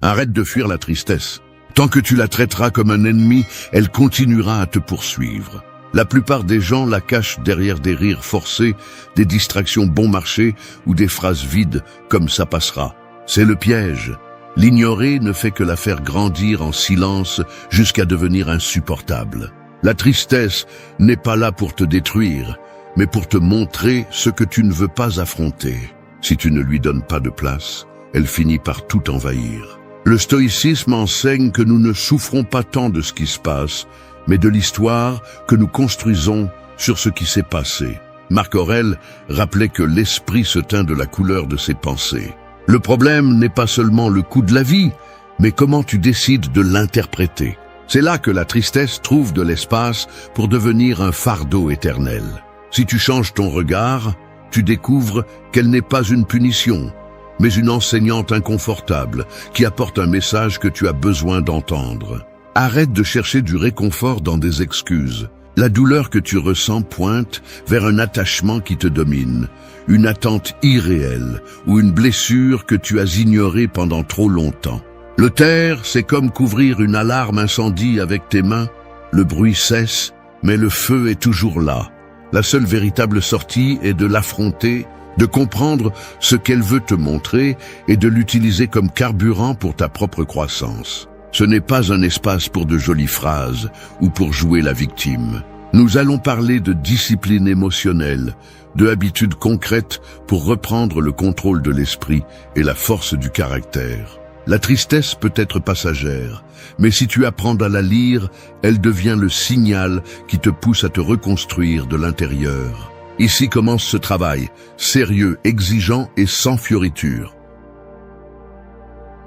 Arrête de fuir la tristesse. Tant que tu la traiteras comme un ennemi, elle continuera à te poursuivre. La plupart des gens la cachent derrière des rires forcés, des distractions bon marché ou des phrases vides comme ça passera. C'est le piège. L'ignorer ne fait que la faire grandir en silence jusqu'à devenir insupportable. La tristesse n'est pas là pour te détruire, mais pour te montrer ce que tu ne veux pas affronter. Si tu ne lui donnes pas de place, elle finit par tout envahir. Le stoïcisme enseigne que nous ne souffrons pas tant de ce qui se passe, mais de l'histoire que nous construisons sur ce qui s'est passé. Marc Aurèle rappelait que l'esprit se teint de la couleur de ses pensées. Le problème n'est pas seulement le coût de la vie, mais comment tu décides de l'interpréter. C'est là que la tristesse trouve de l'espace pour devenir un fardeau éternel. Si tu changes ton regard, tu découvres qu'elle n'est pas une punition, mais une enseignante inconfortable qui apporte un message que tu as besoin d'entendre. Arrête de chercher du réconfort dans des excuses. La douleur que tu ressens pointe vers un attachement qui te domine, une attente irréelle ou une blessure que tu as ignorée pendant trop longtemps. Le taire, c'est comme couvrir une alarme incendie avec tes mains. Le bruit cesse, mais le feu est toujours là. La seule véritable sortie est de l'affronter, de comprendre ce qu'elle veut te montrer et de l'utiliser comme carburant pour ta propre croissance. Ce n'est pas un espace pour de jolies phrases ou pour jouer la victime. Nous allons parler de discipline émotionnelle, de habitudes concrètes pour reprendre le contrôle de l'esprit et la force du caractère. La tristesse peut être passagère, mais si tu apprends à la lire, elle devient le signal qui te pousse à te reconstruire de l'intérieur. Ici commence ce travail, sérieux, exigeant et sans fioriture.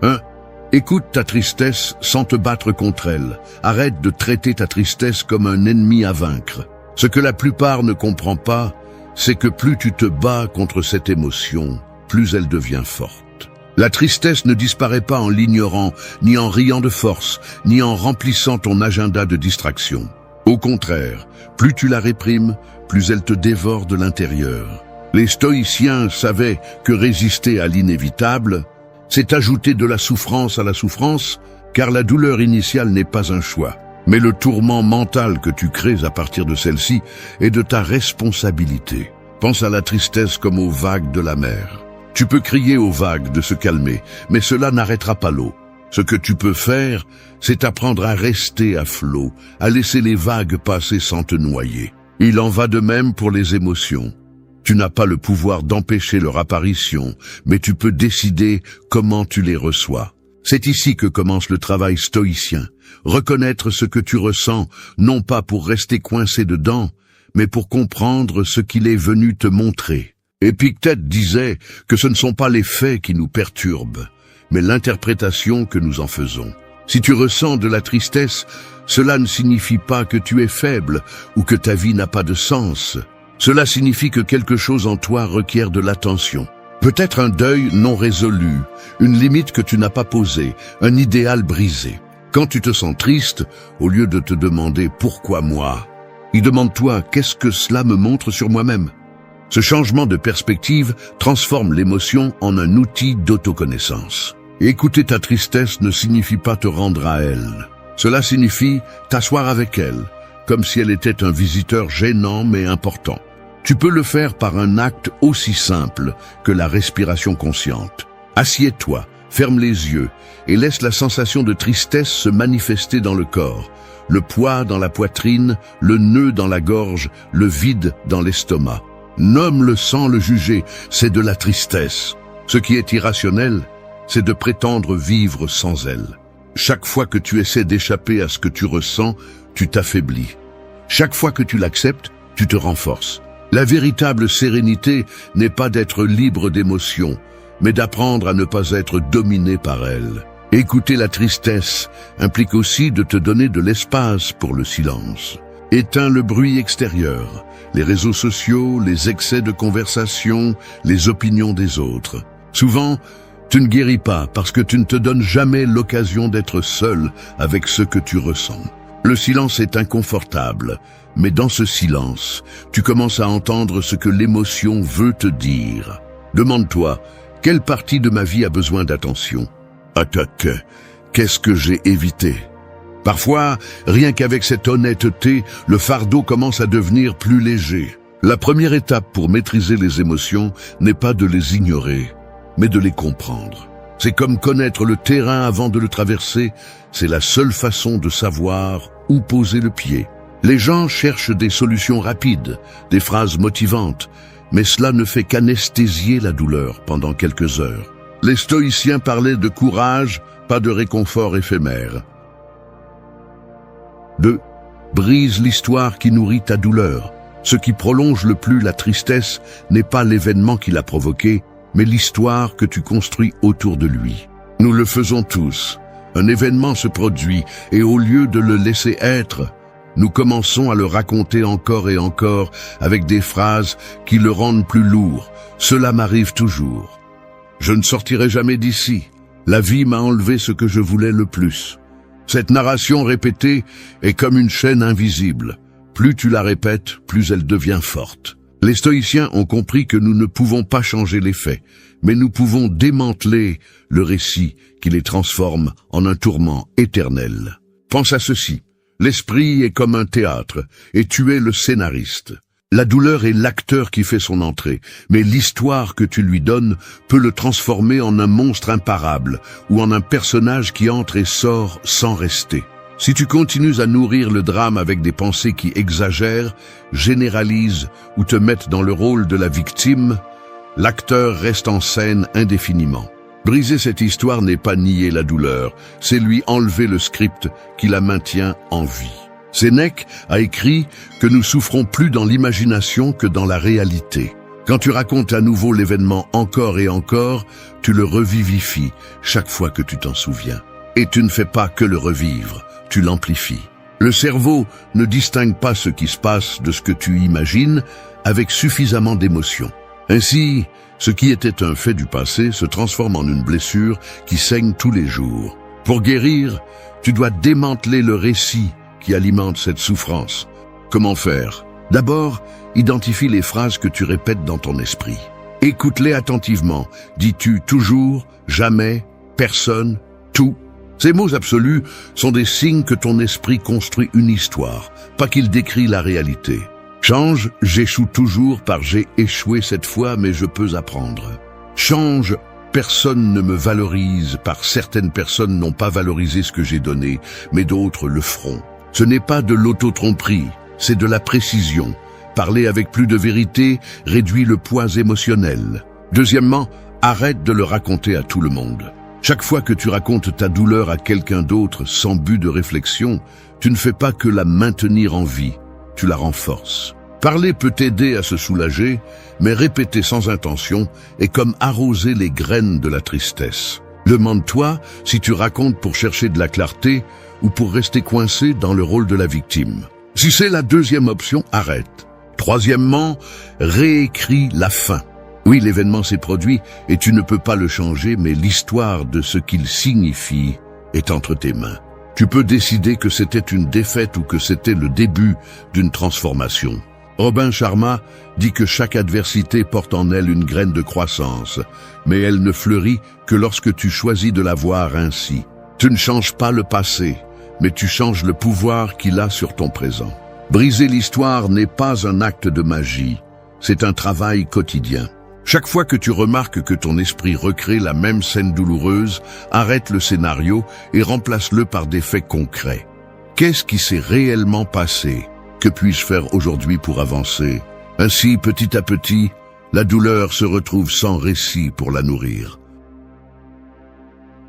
1. Écoute ta tristesse sans te battre contre elle. Arrête de traiter ta tristesse comme un ennemi à vaincre. Ce que la plupart ne comprend pas, c'est que plus tu te bats contre cette émotion, plus elle devient forte. La tristesse ne disparaît pas en l'ignorant, ni en riant de force, ni en remplissant ton agenda de distraction. Au contraire, plus tu la réprimes, plus elle te dévore de l'intérieur. Les stoïciens savaient que résister à l'inévitable, c'est ajouter de la souffrance à la souffrance, car la douleur initiale n'est pas un choix. Mais le tourment mental que tu crées à partir de celle-ci est de ta responsabilité. Pense à la tristesse comme aux vagues de la mer. Tu peux crier aux vagues de se calmer, mais cela n'arrêtera pas l'eau. Ce que tu peux faire, c'est apprendre à rester à flot, à laisser les vagues passer sans te noyer. Il en va de même pour les émotions. Tu n'as pas le pouvoir d'empêcher leur apparition, mais tu peux décider comment tu les reçois. C'est ici que commence le travail stoïcien. Reconnaître ce que tu ressens, non pas pour rester coincé dedans, mais pour comprendre ce qu'il est venu te montrer. Épictète disait que ce ne sont pas les faits qui nous perturbent, mais l'interprétation que nous en faisons. Si tu ressens de la tristesse, cela ne signifie pas que tu es faible ou que ta vie n'a pas de sens. Cela signifie que quelque chose en toi requiert de l'attention. Peut-être un deuil non résolu, une limite que tu n'as pas posée, un idéal brisé. Quand tu te sens triste, au lieu de te demander « pourquoi moi ?», demande-toi « qu'est-ce que cela me montre sur moi-même ?» Ce changement de perspective transforme l'émotion en un outil d'autoconnaissance. Écouter ta tristesse ne signifie pas te rendre à elle. Cela signifie t'asseoir avec elle, comme si elle était un visiteur gênant mais important. Tu peux le faire par un acte aussi simple que la respiration consciente. Assieds-toi, ferme les yeux et laisse la sensation de tristesse se manifester dans le corps. Le poids dans la poitrine, le nœud dans la gorge, le vide dans l'estomac. Nomme-le sans le juger, c'est de la tristesse. Ce qui est irrationnel, c'est de prétendre vivre sans elle. Chaque fois que tu essaies d'échapper à ce que tu ressens, tu t'affaiblis. Chaque fois que tu l'acceptes, tu te renforces. La véritable sérénité n'est pas d'être libre d'émotions, mais d'apprendre à ne pas être dominé par elle. Écouter la tristesse implique aussi de te donner de l'espace pour le silence. Éteins le bruit extérieur, les réseaux sociaux, les excès de conversation, les opinions des autres. Souvent, tu ne guéris pas parce que tu ne te donnes jamais l'occasion d'être seul avec ce que tu ressens. Le silence est inconfortable, mais dans ce silence, tu commences à entendre ce que l'émotion veut te dire. Demande-toi, quelle partie de ma vie a besoin d'attention ? Qu'est-ce que j'ai évité? Parfois, rien qu'avec cette honnêteté, le fardeau commence à devenir plus léger. La première étape pour maîtriser les émotions n'est pas de les ignorer, mais de les comprendre. C'est comme connaître le terrain avant de le traverser, c'est la seule façon de savoir où poser le pied. Les gens cherchent des solutions rapides, des phrases motivantes, mais cela ne fait qu'anesthésier la douleur pendant quelques heures. Les stoïciens parlaient de courage, pas de réconfort éphémère. 2. Brise l'histoire qui nourrit ta douleur. Ce qui prolonge le plus la tristesse n'est pas l'événement qui l'a provoqué, mais l'histoire que tu construis autour de lui. Nous le faisons tous. Un événement se produit, et au lieu de le laisser être, nous commençons à le raconter encore et encore avec des phrases qui le rendent plus lourd. Cela m'arrive toujours. Je ne sortirai jamais d'ici. La vie m'a enlevé ce que je voulais le plus. Cette narration répétée est comme une chaîne invisible. Plus tu la répètes, plus elle devient forte. Les stoïciens ont compris que nous ne pouvons pas changer les faits, mais nous pouvons démanteler le récit qui les transforme en un tourment éternel. Pense à ceci. L'esprit est comme un théâtre, et tu es le scénariste. La douleur est l'acteur qui fait son entrée, mais l'histoire que tu lui donnes peut le transformer en un monstre imparable, ou en un personnage qui entre et sort sans rester. Si tu continues à nourrir le drame avec des pensées qui exagèrent, généralisent ou te mettent dans le rôle de la victime, l'acteur reste en scène indéfiniment. Briser cette histoire n'est pas nier la douleur, c'est lui enlever le script qui la maintient en vie. Sénèque a écrit que nous souffrons plus dans l'imagination que dans la réalité. Quand tu racontes à nouveau l'événement encore et encore, tu le revivifies chaque fois que tu t'en souviens. Et tu ne fais pas que le revivre, tu l'amplifies. Le cerveau ne distingue pas ce qui se passe de ce que tu imagines avec suffisamment d'émotion. Ainsi, ce qui était un fait du passé se transforme en une blessure qui saigne tous les jours. Pour guérir, tu dois démanteler le récit qui alimente cette souffrance. Comment faire? D'abord, identifie les phrases que tu répètes dans ton esprit. Écoute-les attentivement. Dis-tu toujours, jamais, personne, tout? Ces mots absolus sont des signes que ton esprit construit une histoire, pas qu'il décrit la réalité. Change, j'échoue toujours par j'ai échoué cette fois, mais je peux apprendre. Change, personne ne me valorise par certaines personnes n'ont pas valorisé ce que j'ai donné, mais d'autres le feront. Ce n'est pas de l'auto-tromperie, c'est de la précision. Parler avec plus de vérité réduit le poids émotionnel. Deuxièmement, arrête de le raconter à tout le monde. Chaque fois que tu racontes ta douleur à quelqu'un d'autre sans but de réflexion, tu ne fais pas que la maintenir en vie, tu la renforces. Parler peut t'aider à se soulager, mais répéter sans intention est comme arroser les graines de la tristesse. Demande-toi si tu racontes pour chercher de la clarté ou pour rester coincé dans le rôle de la victime. Si c'est la deuxième option, arrête. Troisièmement, réécris la fin. Oui, l'événement s'est produit et tu ne peux pas le changer, mais l'histoire de ce qu'il signifie est entre tes mains. Tu peux décider que c'était une défaite ou que c'était le début d'une transformation. Robin Sharma dit que chaque adversité porte en elle une graine de croissance, mais elle ne fleurit que lorsque tu choisis de la voir ainsi. Tu ne changes pas le passé, mais tu changes le pouvoir qu'il a sur ton présent. Briser l'histoire n'est pas un acte de magie, c'est un travail quotidien. Chaque fois que tu remarques que ton esprit recrée la même scène douloureuse, arrête le scénario et remplace-le par des faits concrets. Qu'est-ce qui s'est réellement passé? Que puis-je faire aujourd'hui pour avancer? Ainsi, petit à petit, la douleur se retrouve sans récit pour la nourrir.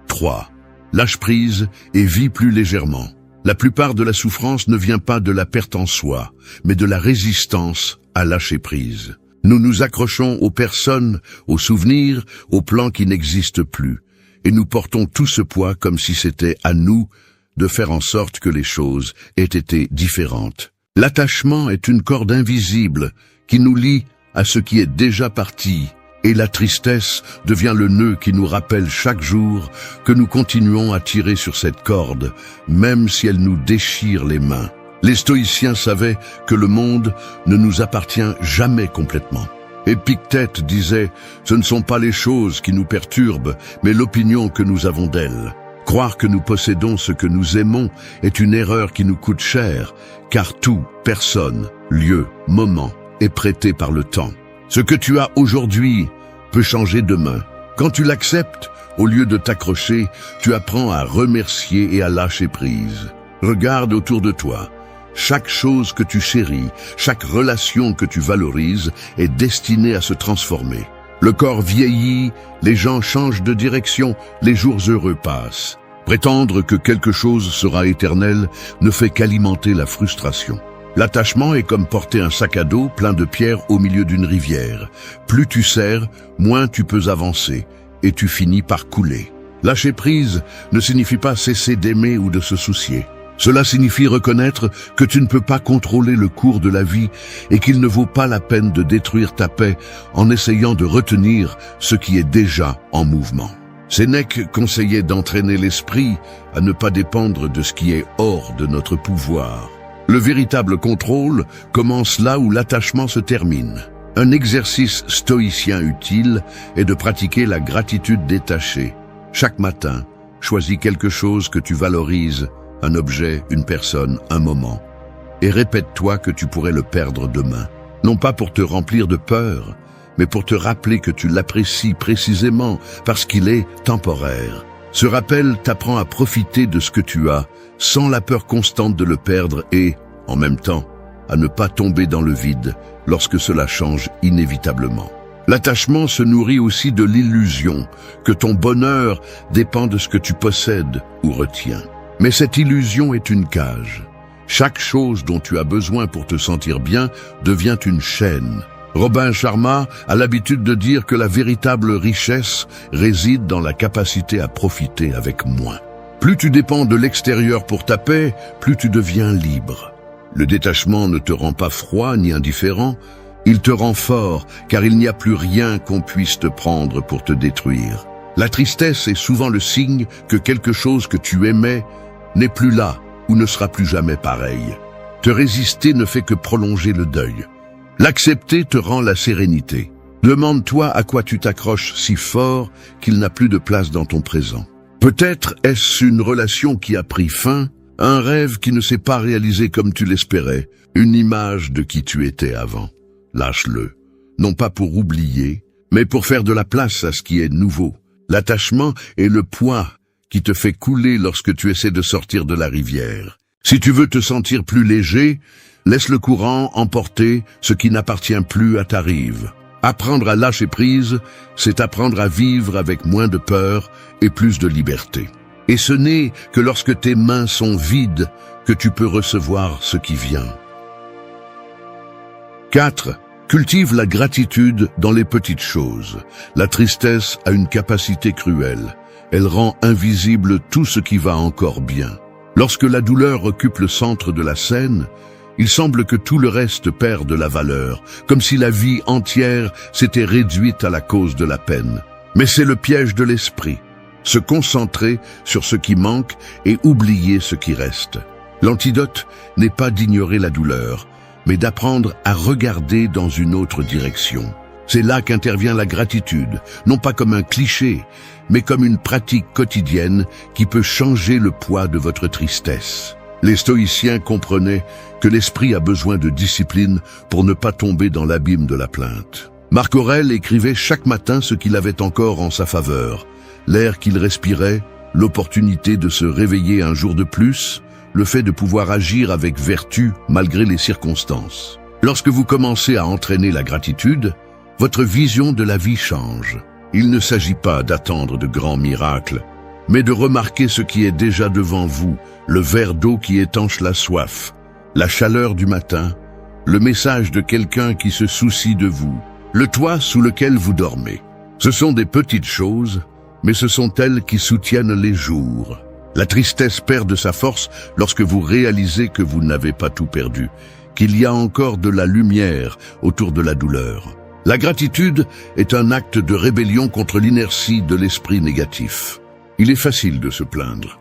3. Lâche prise et vis plus légèrement. La plupart de la souffrance ne vient pas de la perte en soi, mais de la résistance à lâcher prise. Nous nous accrochons aux personnes, aux souvenirs, aux plans qui n'existent plus, et nous portons tout ce poids comme si c'était à nous de faire en sorte que les choses aient été différentes. L'attachement est une corde invisible qui nous lie à ce qui est déjà parti, et la tristesse devient le nœud qui nous rappelle chaque jour que nous continuons à tirer sur cette corde, même si elle nous déchire les mains. Les stoïciens savaient que le monde ne nous appartient jamais complètement. Épictète disait « Ce ne sont pas les choses qui nous perturbent, mais l'opinion que nous avons d'elles. Croire que nous possédons ce que nous aimons est une erreur qui nous coûte cher, car tout, personne, lieu, moment est prêté par le temps. Ce que tu as aujourd'hui peut changer demain. Quand tu l'acceptes, au lieu de t'accrocher, tu apprends à remercier et à lâcher prise. Regarde autour de toi. Chaque chose que tu chéris, chaque relation que tu valorises est destinée à se transformer. Le corps vieillit, les gens changent de direction, les jours heureux passent. Prétendre que quelque chose sera éternel ne fait qu'alimenter la frustration. L'attachement est comme porter un sac à dos plein de pierres au milieu d'une rivière. Plus tu serres, moins tu peux avancer, et tu finis par couler. Lâcher prise ne signifie pas cesser d'aimer ou de se soucier. Cela signifie reconnaître que tu ne peux pas contrôler le cours de la vie et qu'il ne vaut pas la peine de détruire ta paix en essayant de retenir ce qui est déjà en mouvement. Sénèque conseillait d'entraîner l'esprit à ne pas dépendre de ce qui est hors de notre pouvoir. Le véritable contrôle commence là où l'attachement se termine. Un exercice stoïcien utile est de pratiquer la gratitude détachée. Chaque matin, choisis quelque chose que tu valorises, un objet, une personne, un moment, et répète-toi que tu pourrais le perdre demain. Non pas pour te remplir de peur, mais pour te rappeler que tu l'apprécies précisément parce qu'il est temporaire. Ce rappel t'apprend à profiter de ce que tu as, sans la peur constante de le perdre et, en même temps, à ne pas tomber dans le vide lorsque cela change inévitablement. L'attachement se nourrit aussi de l'illusion que ton bonheur dépend de ce que tu possèdes ou retiens. Mais cette illusion est une cage. Chaque chose dont tu as besoin pour te sentir bien devient une chaîne. Robin Sharma a l'habitude de dire que la véritable richesse réside dans la capacité à profiter avec moins. Plus tu dépends de l'extérieur pour ta paix, plus tu deviens libre. Le détachement ne te rend pas froid ni indifférent, il te rend fort car il n'y a plus rien qu'on puisse te prendre pour te détruire. La tristesse est souvent le signe que quelque chose que tu aimais n'est plus là ou ne sera plus jamais pareil. Te résister ne fait que prolonger le deuil. L'accepter te rend la sérénité. Demande-toi à quoi tu t'accroches si fort qu'il n'a plus de place dans ton présent. Peut-être est-ce une relation qui a pris fin, un rêve qui ne s'est pas réalisé comme tu l'espérais, une image de qui tu étais avant. Lâche-le, non pas pour oublier, mais pour faire de la place à ce qui est nouveau. L'attachement est le poids qui te fait couler lorsque tu essaies de sortir de la rivière. Si tu veux te sentir plus léger, laisse le courant emporter ce qui n'appartient plus à ta rive. Apprendre à lâcher prise, c'est apprendre à vivre avec moins de peur et plus de liberté. Et ce n'est que lorsque tes mains sont vides que tu peux recevoir ce qui vient. 4. Cultive la gratitude dans les petites choses. La tristesse a une capacité cruelle. Elle rend invisible tout ce qui va encore bien. Lorsque la douleur occupe le centre de la scène, il semble que tout le reste perd de la valeur, comme si la vie entière s'était réduite à la cause de la peine. Mais c'est le piège de l'esprit. Se concentrer sur ce qui manque et oublier ce qui reste. L'antidote n'est pas d'ignorer la douleur, mais d'apprendre à regarder dans une autre direction. C'est là qu'intervient la gratitude, non pas comme un cliché, mais comme une pratique quotidienne qui peut changer le poids de votre tristesse. Les stoïciens comprenaient que l'esprit a besoin de discipline pour ne pas tomber dans l'abîme de la plainte. Marc Aurèle écrivait chaque matin ce qu'il avait encore en sa faveur, l'air qu'il respirait, l'opportunité de se réveiller un jour de plus, le fait de pouvoir agir avec vertu malgré les circonstances. Lorsque vous commencez à entraîner la gratitude, votre vision de la vie change. Il ne s'agit pas d'attendre de grands miracles, mais de remarquer ce qui est déjà devant vous, le verre d'eau qui étanche la soif, la chaleur du matin, le message de quelqu'un qui se soucie de vous, le toit sous lequel vous dormez. Ce sont des petites choses, mais ce sont elles qui soutiennent les jours. La tristesse perd de sa force lorsque vous réalisez que vous n'avez pas tout perdu, qu'il y a encore de la lumière autour de la douleur. La gratitude est un acte de rébellion contre l'inertie de l'esprit négatif. Il est facile de se plaindre.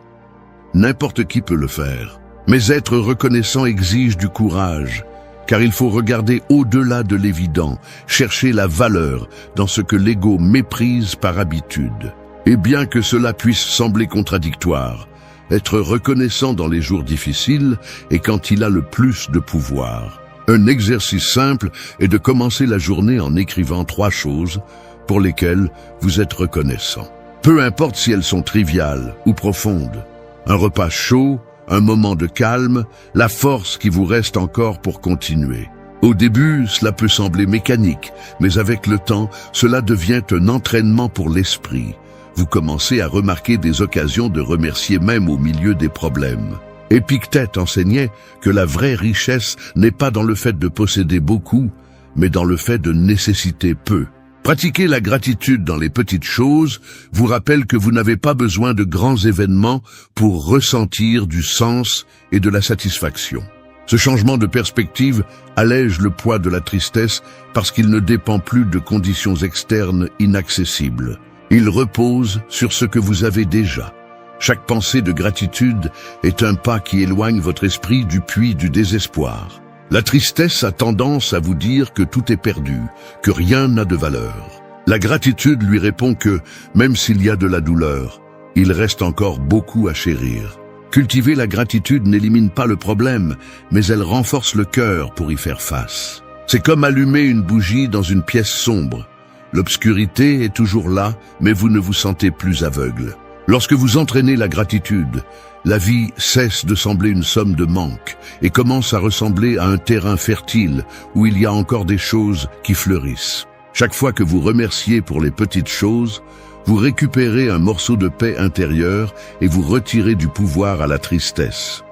N'importe qui peut le faire. Mais être reconnaissant exige du courage, car il faut regarder au-delà de l'évident, chercher la valeur dans ce que l'ego méprise par habitude. Et bien que cela puisse sembler contradictoire, être reconnaissant dans les jours difficiles est quand il a le plus de pouvoir. Un exercice simple est de commencer la journée en écrivant 3 choses pour lesquelles vous êtes reconnaissant. Peu importe si elles sont triviales ou profondes. Un repas chaud, un moment de calme, la force qui vous reste encore pour continuer. Au début, cela peut sembler mécanique, mais avec le temps, cela devient un entraînement pour l'esprit. Vous commencez à remarquer des occasions de remercier même au milieu des problèmes. Épictète enseignait que la vraie richesse n'est pas dans le fait de posséder beaucoup, mais dans le fait de nécessiter peu. Pratiquer la gratitude dans les petites choses vous rappelle que vous n'avez pas besoin de grands événements pour ressentir du sens et de la satisfaction. Ce changement de perspective allège le poids de la tristesse parce qu'il ne dépend plus de conditions externes inaccessibles. Il repose sur ce que vous avez déjà. Chaque pensée de gratitude est un pas qui éloigne votre esprit du puits du désespoir. La tristesse a tendance à vous dire que tout est perdu, que rien n'a de valeur. La gratitude lui répond que, même s'il y a de la douleur, il reste encore beaucoup à chérir. Cultiver la gratitude n'élimine pas le problème, mais elle renforce le cœur pour y faire face. C'est comme allumer une bougie dans une pièce sombre. L'obscurité est toujours là, mais vous ne vous sentez plus aveugle. Lorsque vous entraînez la gratitude, la vie cesse de sembler une somme de manque et commence à ressembler à un terrain fertile où il y a encore des choses qui fleurissent. Chaque fois que vous remerciez pour les petites choses, vous récupérez un morceau de paix intérieure et vous retirez du pouvoir à la tristesse.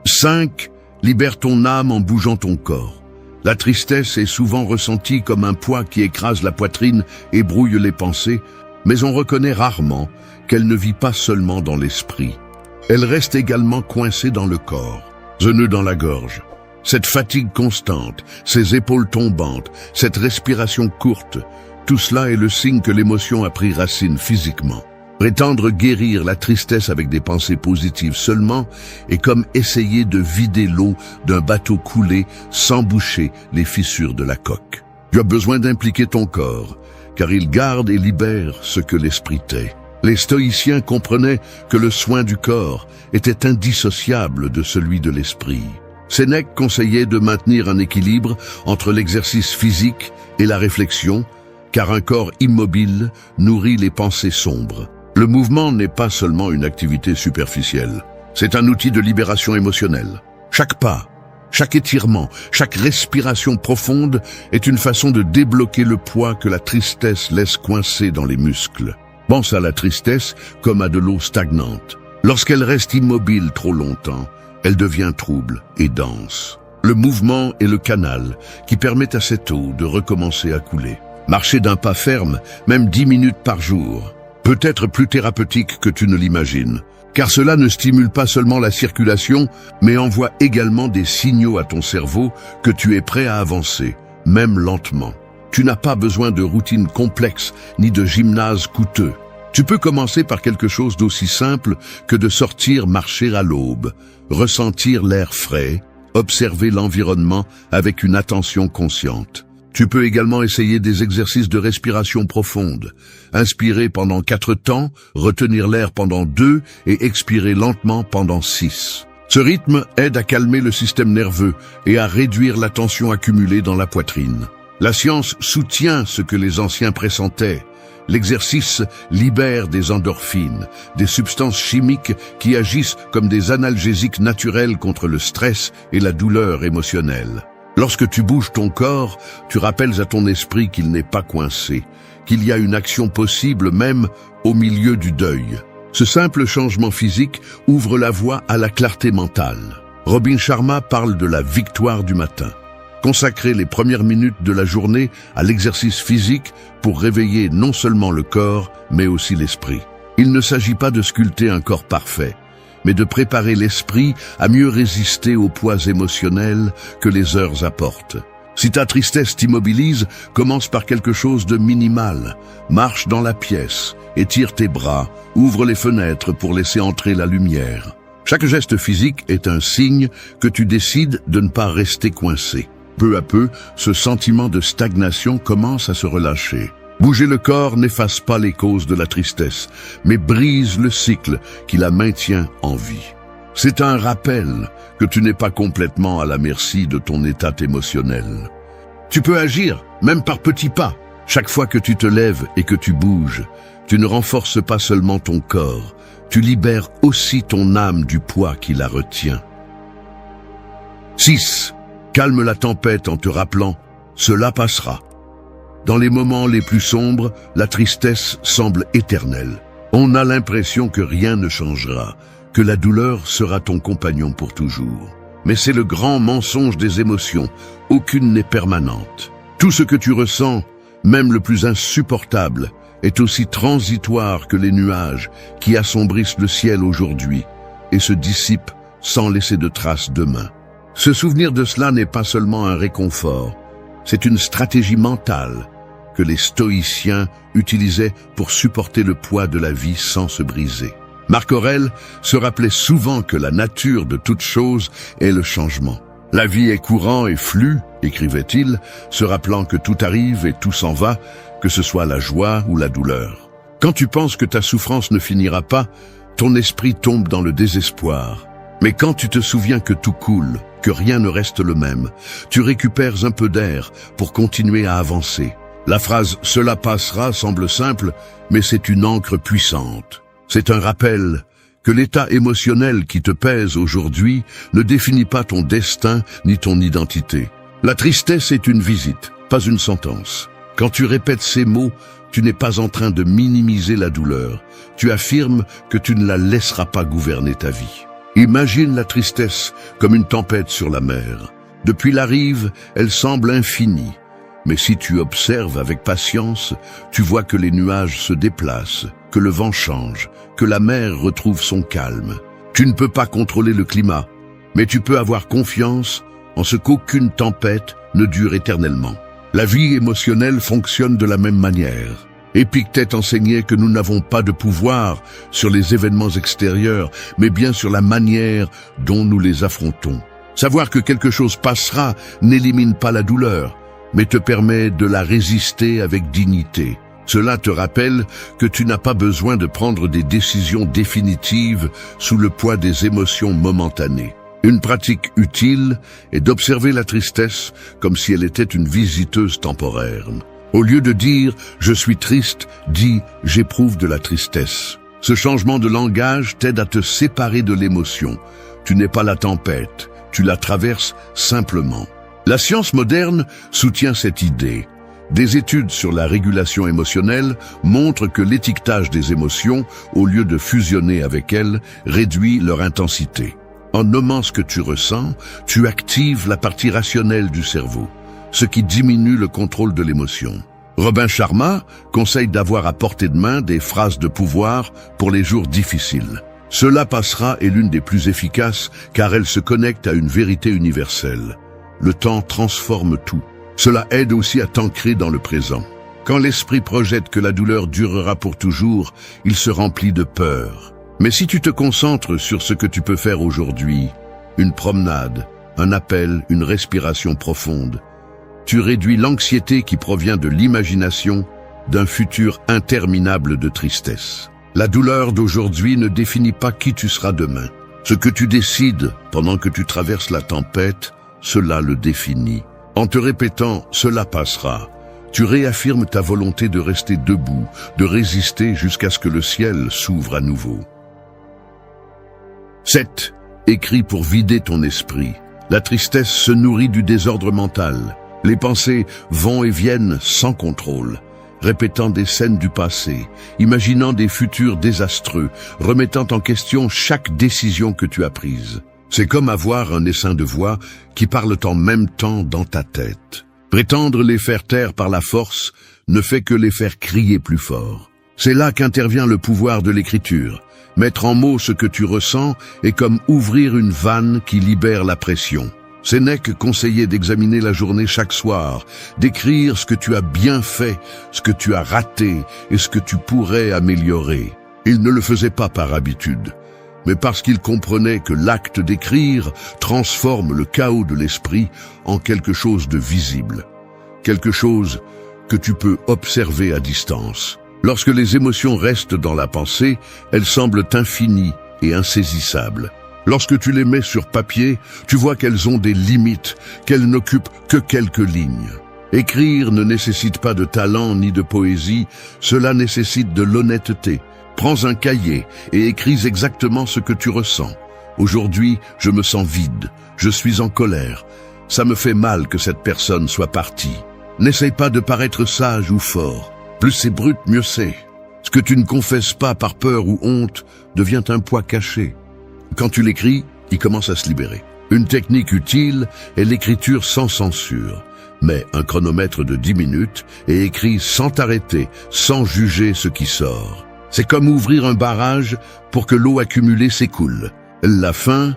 5. Libère ton âme en bougeant ton corps. La tristesse est souvent ressentie comme un poids qui écrase la poitrine et brouille les pensées, mais on reconnaît rarement qu'elle ne vit pas seulement dans l'esprit. Elle reste également coincée dans le corps, un nœud dans la gorge. Cette fatigue constante, ces épaules tombantes, cette respiration courte, tout cela est le signe que l'émotion a pris racine physiquement. Prétendre guérir la tristesse avec des pensées positives seulement est comme essayer de vider l'eau d'un bateau coulé sans boucher les fissures de la coque. Tu as besoin d'impliquer ton corps, car il garde et libère ce que l'esprit tait. Les stoïciens comprenaient que le soin du corps était indissociable de celui de l'esprit. Sénèque conseillait de maintenir un équilibre entre l'exercice physique et la réflexion, car un corps immobile nourrit les pensées sombres. Le mouvement n'est pas seulement une activité superficielle, c'est un outil de libération émotionnelle. Chaque pas, chaque étirement, chaque respiration profonde est une façon de débloquer le poids que la tristesse laisse coincer dans les muscles. Pense à la tristesse comme à de l'eau stagnante. Lorsqu'elle reste immobile trop longtemps, elle devient trouble et dense. Le mouvement est le canal qui permet à cette eau de recommencer à couler. Marcher d'un pas ferme, même 10 minutes par jour, peut être plus thérapeutique que tu ne l'imagines, car cela ne stimule pas seulement la circulation, mais envoie également des signaux à ton cerveau que tu es prêt à avancer, même lentement. Tu n'as pas besoin de routines complexes ni de gymnase coûteux. Tu peux commencer par quelque chose d'aussi simple que de sortir marcher à l'aube, ressentir l'air frais, observer l'environnement avec une attention consciente. Tu peux également essayer des exercices de respiration profonde. Inspirer pendant 4 temps, retenir l'air pendant 2 et expirer lentement pendant 6. Ce rythme aide à calmer le système nerveux et à réduire la tension accumulée dans la poitrine. La science soutient ce que les anciens pressentaient. L'exercice libère des endorphines, des substances chimiques qui agissent comme des analgésiques naturels contre le stress et la douleur émotionnelle. Lorsque tu bouges ton corps, tu rappelles à ton esprit qu'il n'est pas coincé, qu'il y a une action possible même au milieu du deuil. Ce simple changement physique ouvre la voie à la clarté mentale. Robin Sharma parle de la victoire du matin. Consacrer les premières minutes de la journée à l'exercice physique pour réveiller non seulement le corps, mais aussi l'esprit. Il ne s'agit pas de sculpter un corps parfait, mais de préparer l'esprit à mieux résister aux poids émotionnels que les heures apportent. Si ta tristesse t'immobilise, commence par quelque chose de minimal. Marche dans la pièce, étire tes bras, ouvre les fenêtres pour laisser entrer la lumière. Chaque geste physique est un signe que tu décides de ne pas rester coincé. Peu à peu, ce sentiment de stagnation commence à se relâcher. Bouger le corps n'efface pas les causes de la tristesse, mais brise le cycle qui la maintient en vie. C'est un rappel que tu n'es pas complètement à la merci de ton état émotionnel. Tu peux agir, même par petits pas. Chaque fois que tu te lèves et que tu bouges, tu ne renforces pas seulement ton corps, tu libères aussi ton âme du poids qui la retient. 6. Calme la tempête en te rappelant « cela passera ». Dans les moments les plus sombres, la tristesse semble éternelle. On a l'impression que rien ne changera, que la douleur sera ton compagnon pour toujours. Mais c'est le grand mensonge des émotions, aucune n'est permanente. Tout ce que tu ressens, même le plus insupportable, est aussi transitoire que les nuages qui assombrissent le ciel aujourd'hui et se dissipent sans laisser de traces demain. Se souvenir de cela n'est pas seulement un réconfort, c'est une stratégie mentale que les stoïciens utilisaient pour supporter le poids de la vie sans se briser. Marc Aurèle se rappelait souvent que la nature de toute chose est le changement. La vie est courant et flux, écrivait-il, se rappelant que tout arrive et tout s'en va, que ce soit la joie ou la douleur. Quand tu penses que ta souffrance ne finira pas, ton esprit tombe dans le désespoir. Mais quand tu te souviens que tout coule, que rien ne reste le même, tu récupères un peu d'air pour continuer à avancer. La phrase « cela passera » semble simple, mais c'est une ancre puissante. C'est un rappel que l'état émotionnel qui te pèse aujourd'hui ne définit pas ton destin ni ton identité. La tristesse est une visite, pas une sentence. Quand tu répètes ces mots, tu n'es pas en train de minimiser la douleur. Tu affirmes que tu ne la laisseras pas gouverner ta vie. Imagine la tristesse comme une tempête sur la mer. Depuis la rive, elle semble infinie. Mais si tu observes avec patience, tu vois que les nuages se déplacent, que le vent change, que la mer retrouve son calme. Tu ne peux pas contrôler le climat, mais tu peux avoir confiance en ce qu'aucune tempête ne dure éternellement. La vie émotionnelle fonctionne de la même manière. Épictète enseignait que nous n'avons pas de pouvoir sur les événements extérieurs, mais bien sur la manière dont nous les affrontons. Savoir que quelque chose passera n'élimine pas la douleur, mais te permet de la résister avec dignité. Cela te rappelle que tu n'as pas besoin de prendre des décisions définitives sous le poids des émotions momentanées. Une pratique utile est d'observer la tristesse comme si elle était une visiteuse temporaire. Au lieu de dire « je suis triste », dis « j'éprouve de la tristesse ». Ce changement de langage t'aide à te séparer de l'émotion. Tu n'es pas la tempête, tu la traverses simplement. La science moderne soutient cette idée. Des études sur la régulation émotionnelle montrent que l'étiquetage des émotions, au lieu de fusionner avec elles, réduit leur intensité. En nommant ce que tu ressens, tu actives la partie rationnelle du cerveau, ce qui diminue le contrôle de l'émotion. Robin Sharma conseille d'avoir à portée de main des phrases de pouvoir pour les jours difficiles. Cela passera est l'une des plus efficaces car elle se connecte à une vérité universelle. Le temps transforme tout. Cela aide aussi à t'ancrer dans le présent. Quand l'esprit projette que la douleur durera pour toujours, il se remplit de peur. Mais si tu te concentres sur ce que tu peux faire aujourd'hui, une promenade, un appel, une respiration profonde, tu réduis l'anxiété qui provient de l'imagination d'un futur interminable de tristesse. La douleur d'aujourd'hui ne définit pas qui tu seras demain. Ce que tu décides pendant que tu traverses la tempête, cela le définit. En te répétant « cela passera », tu réaffirmes ta volonté de rester debout, de résister jusqu'à ce que le ciel s'ouvre à nouveau. 7. Écris pour vider ton esprit. La tristesse se nourrit du désordre mental. Les pensées vont et viennent sans contrôle, répétant des scènes du passé, imaginant des futurs désastreux, remettant en question chaque décision que tu as prise. C'est comme avoir un essaim de voix qui parlent en même temps dans ta tête. Prétendre les faire taire par la force ne fait que les faire crier plus fort. C'est là qu'intervient le pouvoir de l'écriture. Mettre en mots ce que tu ressens est comme ouvrir une vanne qui libère la pression. Sénèque conseillait d'examiner la journée chaque soir, d'écrire ce que tu as bien fait, ce que tu as raté et ce que tu pourrais améliorer. Il ne le faisait pas par habitude, mais parce qu'il comprenait que l'acte d'écrire transforme le chaos de l'esprit en quelque chose de visible, quelque chose que tu peux observer à distance. Lorsque les émotions restent dans la pensée, elles semblent infinies et insaisissables. Lorsque tu les mets sur papier, tu vois qu'elles ont des limites, qu'elles n'occupent que quelques lignes. Écrire ne nécessite pas de talent ni de poésie, cela nécessite de l'honnêteté. Prends un cahier et écris exactement ce que tu ressens. Aujourd'hui, je me sens vide, je suis en colère. Ça me fait mal que cette personne soit partie. N'essaye pas de paraître sage ou fort. Plus c'est brut, mieux c'est. Ce que tu ne confesses pas par peur ou honte devient un poids caché. Quand tu l'écris, il commence à se libérer. Une technique utile est l'écriture sans censure. Mets un chronomètre de 10 minutes et écris sans t'arrêter, sans juger ce qui sort. C'est comme ouvrir un barrage pour que l'eau accumulée s'écoule. La fin,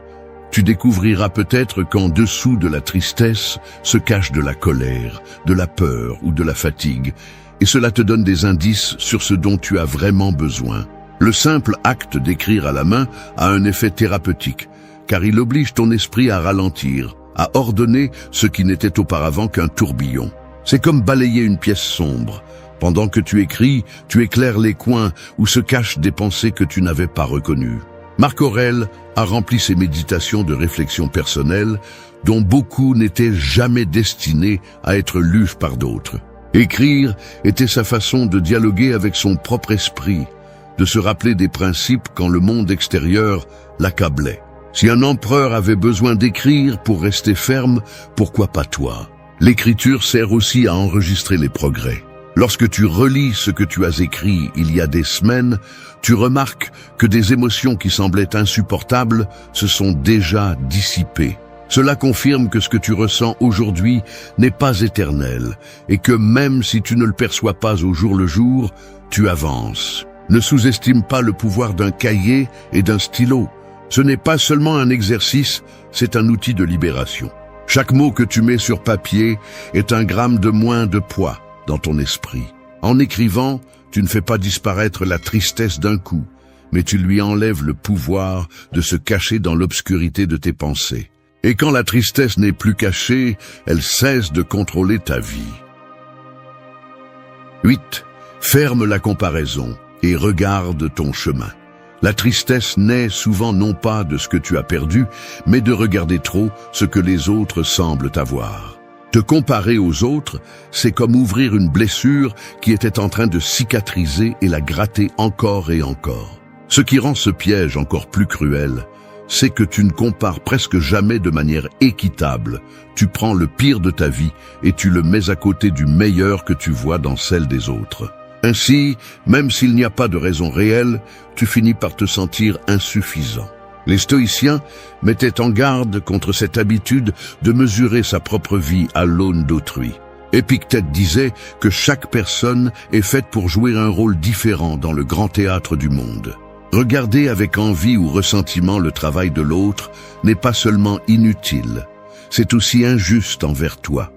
tu découvriras peut-être qu'en dessous de la tristesse se cache de la colère, de la peur ou de la fatigue, et cela te donne des indices sur ce dont tu as vraiment besoin. Le simple acte d'écrire à la main a un effet thérapeutique, car il oblige ton esprit à ralentir, à ordonner ce qui n'était auparavant qu'un tourbillon. C'est comme balayer une pièce sombre. Pendant que tu écris, tu éclaires les coins où se cachent des pensées que tu n'avais pas reconnues. Marc Aurèle a rempli ses méditations de réflexion personnelle, dont beaucoup n'étaient jamais destinées à être lues par d'autres. Écrire était sa façon de dialoguer avec son propre esprit, de se rappeler des principes quand le monde extérieur l'accablait. Si un empereur avait besoin d'écrire pour rester ferme, pourquoi pas toi? L'écriture sert aussi à enregistrer les progrès. Lorsque tu relis ce que tu as écrit il y a des semaines, tu remarques que des émotions qui semblaient insupportables se sont déjà dissipées. Cela confirme que ce que tu ressens aujourd'hui n'est pas éternel et que même si tu ne le perçois pas au jour le jour, tu avances. Ne sous-estime pas le pouvoir d'un cahier et d'un stylo. Ce n'est pas seulement un exercice, c'est un outil de libération. Chaque mot que tu mets sur papier est un gramme de moins de poids dans ton esprit. En écrivant, tu ne fais pas disparaître la tristesse d'un coup, mais tu lui enlèves le pouvoir de se cacher dans l'obscurité de tes pensées. Et quand la tristesse n'est plus cachée, elle cesse de contrôler ta vie. 8. Ferme la comparaison et regarde ton chemin. La tristesse naît souvent non pas de ce que tu as perdu, mais de regarder trop ce que les autres semblent avoir. Te comparer aux autres, c'est comme ouvrir une blessure qui était en train de cicatriser et la gratter encore et encore. Ce qui rend ce piège encore plus cruel, c'est que tu ne compares presque jamais de manière équitable. Tu prends le pire de ta vie et tu le mets à côté du meilleur que tu vois dans celle des autres. Ainsi, même s'il n'y a pas de raison réelle, tu finis par te sentir insuffisant. Les stoïciens mettaient en garde contre cette habitude de mesurer sa propre vie à l'aune d'autrui. Épictète disait que chaque personne est faite pour jouer un rôle différent dans le grand théâtre du monde. Regarder avec envie ou ressentiment le travail de l'autre n'est pas seulement inutile, c'est aussi injuste envers toi,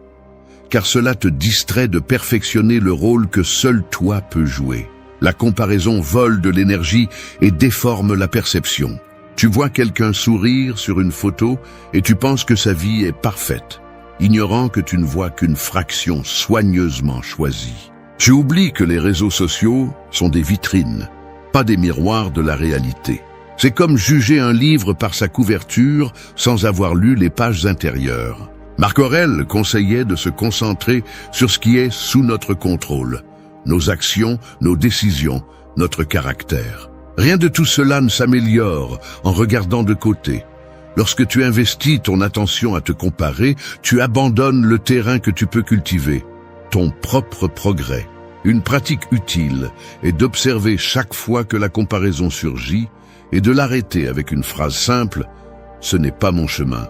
car cela te distrait de perfectionner le rôle que seul toi peux jouer. La comparaison vole de l'énergie et déforme la perception. Tu vois quelqu'un sourire sur une photo et tu penses que sa vie est parfaite, ignorant que tu ne vois qu'une fraction soigneusement choisie. Tu oublies que les réseaux sociaux sont des vitrines, pas des miroirs de la réalité. C'est comme juger un livre par sa couverture sans avoir lu les pages intérieures. Marc Aurèle conseillait de se concentrer sur ce qui est sous notre contrôle, nos actions, nos décisions, notre caractère. Rien de tout cela ne s'améliore en regardant de côté. Lorsque tu investis ton attention à te comparer, tu abandonnes le terrain que tu peux cultiver, ton propre progrès. Une pratique utile est d'observer chaque fois que la comparaison surgit et de l'arrêter avec une phrase simple « Ce n'est pas mon chemin ».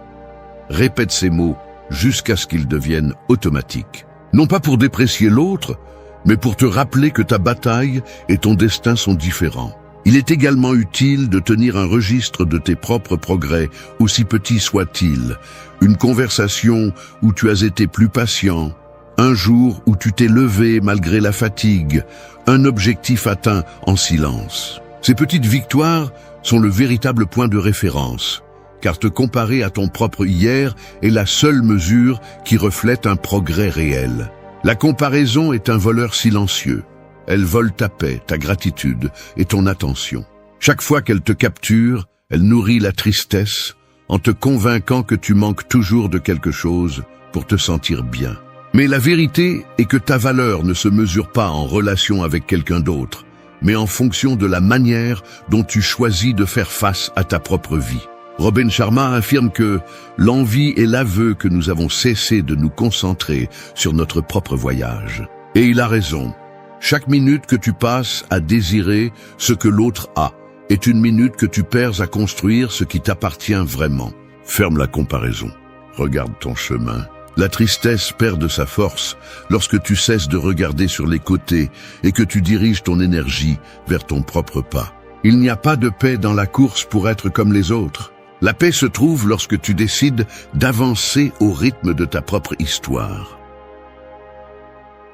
Répète ces mots jusqu'à ce qu'ils deviennent automatiques. Non pas pour déprécier l'autre, mais pour te rappeler que ta bataille et ton destin sont différents. Il est également utile de tenir un registre de tes propres progrès, aussi petits soient-ils. Une conversation où tu as été plus patient, un jour où tu t'es levé malgré la fatigue, un objectif atteint en silence. Ces petites victoires sont le véritable point de référence, car te comparer à ton propre hier est la seule mesure qui reflète un progrès réel. La comparaison est un voleur silencieux. Elle vole ta paix, ta gratitude et ton attention. Chaque fois qu'elle te capture, elle nourrit la tristesse en te convainquant que tu manques toujours de quelque chose pour te sentir bien. Mais la vérité est que ta valeur ne se mesure pas en relation avec quelqu'un d'autre, mais en fonction de la manière dont tu choisis de faire face à ta propre vie. Robin Sharma affirme que l'envie est l'aveu que nous avons cessé de nous concentrer sur notre propre voyage. Et il a raison. Chaque minute que tu passes à désirer ce que l'autre a est une minute que tu perds à construire ce qui t'appartient vraiment. Ferme la comparaison. Regarde ton chemin. La tristesse perd de sa force lorsque tu cesses de regarder sur les côtés et que tu diriges ton énergie vers ton propre pas. Il n'y a pas de paix dans la course pour être comme les autres. La paix se trouve lorsque tu décides d'avancer au rythme de ta propre histoire.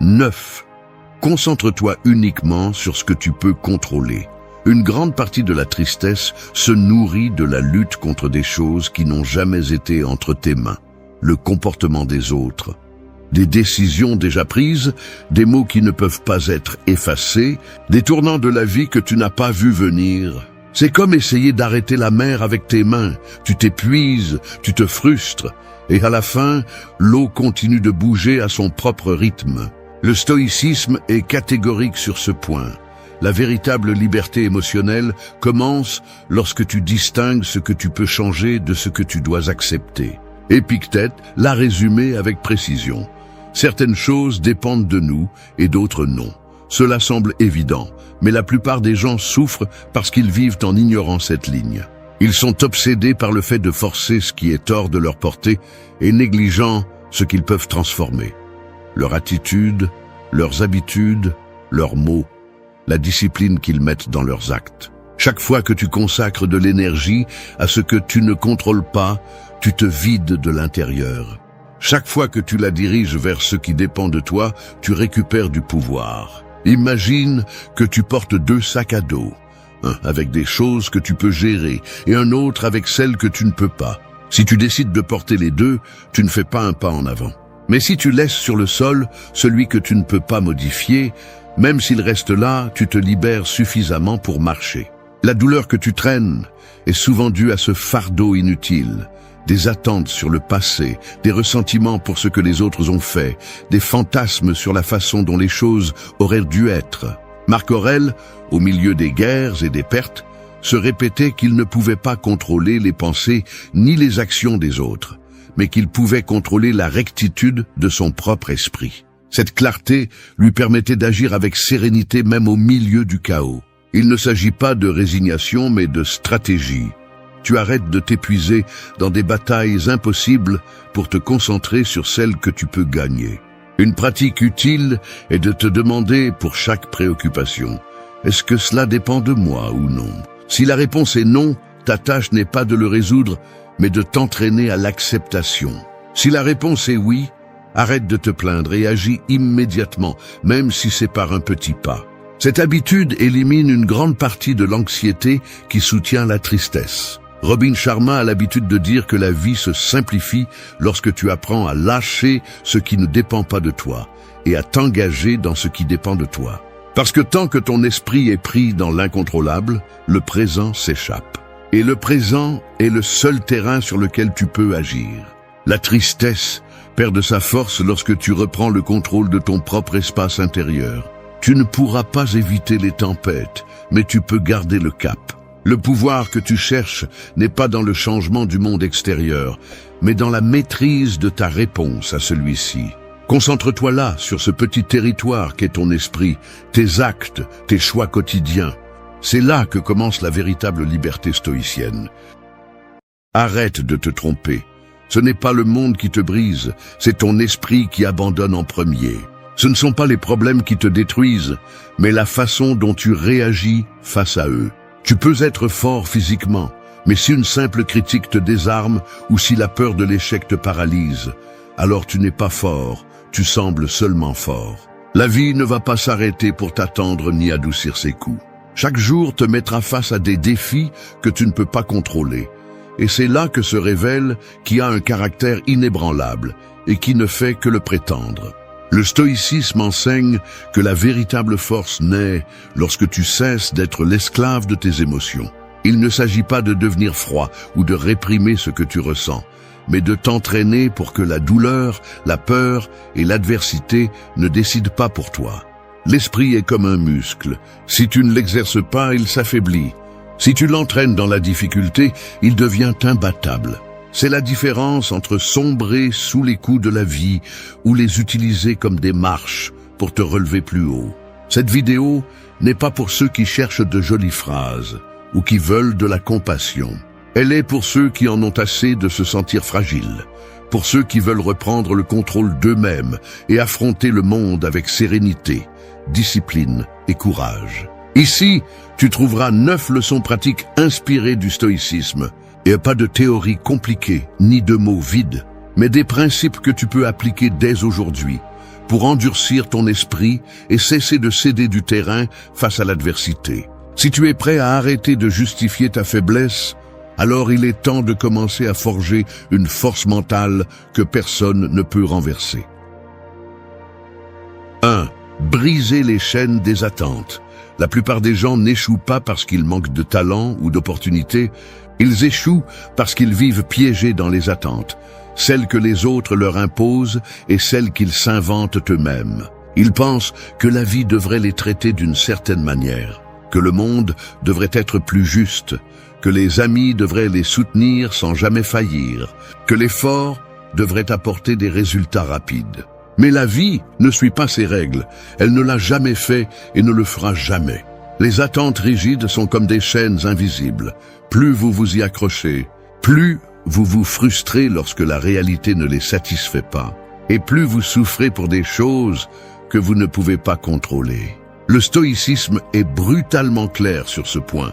9. Concentre-toi uniquement sur ce que tu peux contrôler. Une grande partie de la tristesse se nourrit de la lutte contre des choses qui n'ont jamais été entre tes mains. Le comportement des autres, des décisions déjà prises, des mots qui ne peuvent pas être effacés, des tournants de la vie que tu n'as pas vu venir. C'est comme essayer d'arrêter la mer avec tes mains. Tu t'épuises, tu te frustres, et à la fin, l'eau continue de bouger à son propre rythme. Le stoïcisme est catégorique sur ce point. La véritable liberté émotionnelle commence lorsque tu distingues ce que tu peux changer de ce que tu dois accepter. Épictète l'a résumé avec précision. Certaines choses dépendent de nous et d'autres non. Cela semble évident, mais la plupart des gens souffrent parce qu'ils vivent en ignorant cette ligne. Ils sont obsédés par le fait de forcer ce qui est hors de leur portée et négligeant ce qu'ils peuvent transformer. Leur attitude, leurs habitudes, leurs mots, la discipline qu'ils mettent dans leurs actes. Chaque fois que tu consacres de l'énergie à ce que tu ne contrôles pas, tu te vides de l'intérieur. Chaque fois que tu la diriges vers ce qui dépend de toi, tu récupères du pouvoir. Imagine que tu portes 2 sacs à dos, un avec des choses que tu peux gérer et un autre avec celles que tu ne peux pas. Si tu décides de porter les 2, tu ne fais pas un pas en avant. Mais si tu laisses sur le sol celui que tu ne peux pas modifier, même s'il reste là, tu te libères suffisamment pour marcher. La douleur que tu traînes est souvent due à ce fardeau inutile. Des attentes sur le passé, des ressentiments pour ce que les autres ont fait, des fantasmes sur la façon dont les choses auraient dû être. Marc Aurèle, au milieu des guerres et des pertes, se répétait qu'il ne pouvait pas contrôler les pensées ni les actions des autres, mais qu'il pouvait contrôler la rectitude de son propre esprit. Cette clarté lui permettait d'agir avec sérénité même au milieu du chaos. Il ne s'agit pas de résignation mais de stratégie. Tu arrêtes de t'épuiser dans des batailles impossibles pour te concentrer sur celles que tu peux gagner. Une pratique utile est de te demander pour chaque préoccupation, est-ce que cela dépend de moi ou non? Si la réponse est non, ta tâche n'est pas de le résoudre, mais de t'entraîner à l'acceptation. Si la réponse est oui, arrête de te plaindre et agis immédiatement, même si c'est par un petit pas. Cette habitude élimine une grande partie de l'anxiété qui soutient la tristesse. Robin Sharma a l'habitude de dire que la vie se simplifie lorsque tu apprends à lâcher ce qui ne dépend pas de toi et à t'engager dans ce qui dépend de toi. Parce que tant que ton esprit est pris dans l'incontrôlable, le présent s'échappe. Et le présent est le seul terrain sur lequel tu peux agir. La tristesse perd de sa force lorsque tu reprends le contrôle de ton propre espace intérieur. Tu ne pourras pas éviter les tempêtes, mais tu peux garder le cap. Le pouvoir que tu cherches n'est pas dans le changement du monde extérieur, mais dans la maîtrise de ta réponse à celui-ci. Concentre-toi là, sur ce petit territoire qu'est ton esprit, tes actes, tes choix quotidiens. C'est là que commence la véritable liberté stoïcienne. Arrête de te tromper. Ce n'est pas le monde qui te brise, c'est ton esprit qui abandonne en premier. Ce ne sont pas les problèmes qui te détruisent, mais la façon dont tu réagis face à eux. Tu peux être fort physiquement, mais si une simple critique te désarme ou si la peur de l'échec te paralyse, alors tu n'es pas fort, tu sembles seulement fort. La vie ne va pas s'arrêter pour t'attendre ni adoucir ses coups. Chaque jour te mettra face à des défis que tu ne peux pas contrôler. Et c'est là que se révèle qui a un caractère inébranlable et qui ne fait que le prétendre. Le stoïcisme enseigne que la véritable force naît lorsque tu cesses d'être l'esclave de tes émotions. Il ne s'agit pas de devenir froid ou de réprimer ce que tu ressens, mais de t'entraîner pour que la douleur, la peur et l'adversité ne décident pas pour toi. L'esprit est comme un muscle. Si tu ne l'exerces pas, il s'affaiblit. Si tu l'entraînes dans la difficulté, il devient imbattable. C'est la différence entre sombrer sous les coups de la vie ou les utiliser comme des marches pour te relever plus haut. Cette vidéo n'est pas pour ceux qui cherchent de jolies phrases ou qui veulent de la compassion. Elle est pour ceux qui en ont assez de se sentir fragiles, pour ceux qui veulent reprendre le contrôle d'eux-mêmes et affronter le monde avec sérénité, discipline et courage. Ici, tu trouveras 9 leçons pratiques inspirées du stoïcisme, et pas de théories compliquées, ni de mots vides, mais des principes que tu peux appliquer dès aujourd'hui, pour endurcir ton esprit et cesser de céder du terrain face à l'adversité. Si tu es prêt à arrêter de justifier ta faiblesse, alors il est temps de commencer à forger une force mentale que personne ne peut renverser. 1. Briser les chaînes des attentes. La plupart des gens n'échouent pas parce qu'ils manquent de talent ou d'opportunités, ils échouent parce qu'ils vivent piégés dans les attentes, celles que les autres leur imposent et celles qu'ils s'inventent eux-mêmes. Ils pensent que la vie devrait les traiter d'une certaine manière, que le monde devrait être plus juste, que les amis devraient les soutenir sans jamais faillir, que l'effort devrait apporter des résultats rapides. Mais la vie ne suit pas ces règles, elle ne l'a jamais fait et ne le fera jamais. Les attentes rigides sont comme des chaînes invisibles. Plus vous vous y accrochez, plus vous vous frustrez lorsque la réalité ne les satisfait pas, et plus vous souffrez pour des choses que vous ne pouvez pas contrôler. Le stoïcisme est brutalement clair sur ce point.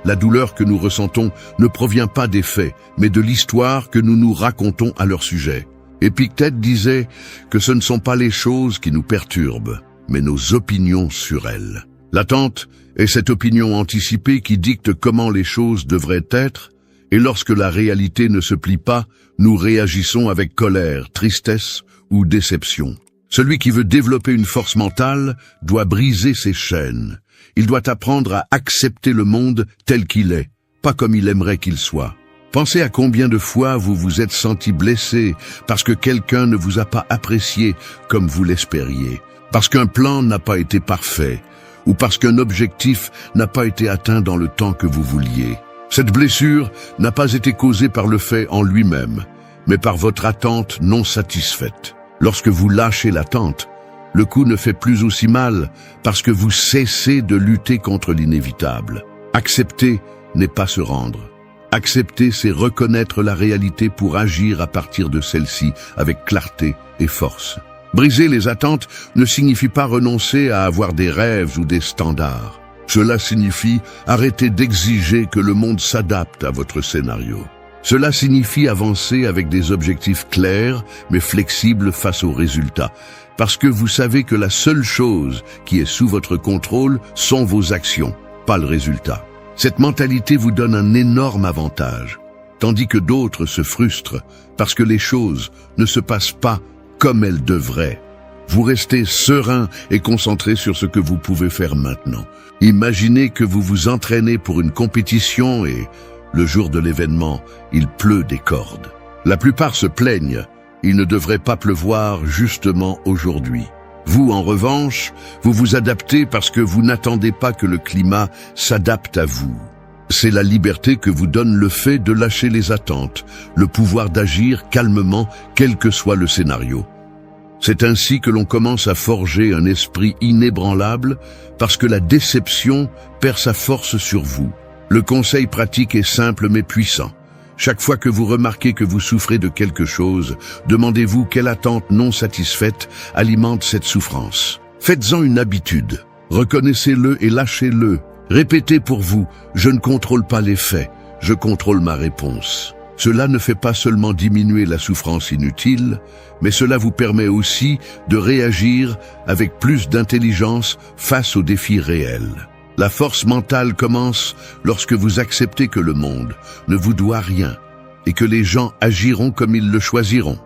La douleur que nous ressentons ne provient pas des faits, mais de l'histoire que nous nous racontons à leur sujet. Épictète disait que ce ne sont pas les choses qui nous perturbent, mais nos opinions sur elles. L'attente est cette opinion anticipée qui dicte comment les choses devraient être, et lorsque la réalité ne se plie pas, nous réagissons avec colère, tristesse ou déception. Celui qui veut développer une force mentale doit briser ses chaînes. Il doit apprendre à accepter le monde tel qu'il est, pas comme il aimerait qu'il soit. Pensez à combien de fois vous vous êtes senti blessé parce que quelqu'un ne vous a pas apprécié comme vous l'espériez, parce qu'un plan n'a pas été parfait, ou parce qu'un objectif n'a pas été atteint dans le temps que vous vouliez. Cette blessure n'a pas été causée par le fait en lui-même, mais par votre attente non satisfaite. Lorsque vous lâchez l'attente, le coup ne fait plus aussi mal parce que vous cessez de lutter contre l'inévitable. Accepter n'est pas se rendre. Accepter, c'est reconnaître la réalité pour agir à partir de celle-ci avec clarté et force. Briser les attentes ne signifie pas renoncer à avoir des rêves ou des standards. Cela signifie arrêter d'exiger que le monde s'adapte à votre scénario. Cela signifie avancer avec des objectifs clairs mais flexibles face aux résultats, parce que vous savez que la seule chose qui est sous votre contrôle sont vos actions, pas le résultat. Cette mentalité vous donne un énorme avantage, tandis que d'autres se frustrent parce que les choses ne se passent pas comme elles devraient. Vous restez serein et concentré sur ce que vous pouvez faire maintenant. Imaginez que vous vous entraînez pour une compétition et, le jour de l'événement, il pleut des cordes. La plupart se plaignent, il ne devrait pas pleuvoir justement aujourd'hui. Vous, en revanche, vous vous adaptez parce que vous n'attendez pas que le climat s'adapte à vous. C'est la liberté que vous donne le fait de lâcher les attentes, le pouvoir d'agir calmement, quel que soit le scénario. C'est ainsi que l'on commence à forger un esprit inébranlable parce que la déception perd sa force sur vous. Le conseil pratique est simple mais puissant. Chaque fois que vous remarquez que vous souffrez de quelque chose, demandez-vous quelle attente non satisfaite alimente cette souffrance. Faites-en une habitude. Reconnaissez-le et lâchez-le. Répétez pour vous, je ne contrôle pas les faits, je contrôle ma réponse. Cela ne fait pas seulement diminuer la souffrance inutile, mais cela vous permet aussi de réagir avec plus d'intelligence face aux défis réels. La force mentale commence lorsque vous acceptez que le monde ne vous doit rien et que les gens agiront comme ils le choisiront,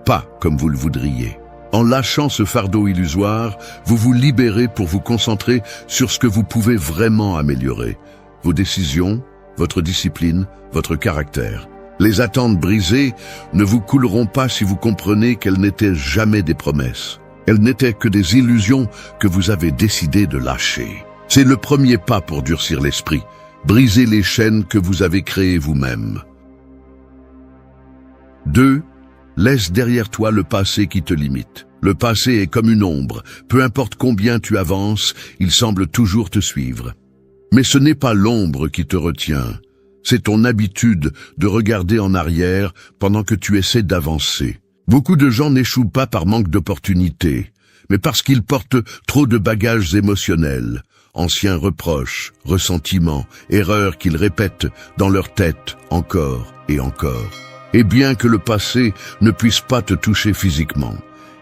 pas comme vous le voudriez. En lâchant ce fardeau illusoire, vous vous libérez pour vous concentrer sur ce que vous pouvez vraiment améliorer. Vos décisions, votre discipline, votre caractère. Les attentes brisées ne vous couleront pas si vous comprenez qu'elles n'étaient jamais des promesses. Elles n'étaient que des illusions que vous avez décidé de lâcher. C'est le premier pas pour durcir l'esprit, briser les chaînes que vous avez créées vous-même. 2. Laisse derrière toi le passé qui te limite. Le passé est comme une ombre. Peu importe combien tu avances, il semble toujours te suivre. Mais ce n'est pas l'ombre qui te retient. C'est ton habitude de regarder en arrière pendant que tu essaies d'avancer. Beaucoup de gens n'échouent pas par manque d'opportunités, mais parce qu'ils portent trop de bagages émotionnels, anciens reproches, ressentiments, erreurs qu'ils répètent dans leur tête encore et encore. Et bien que le passé ne puisse pas te toucher physiquement,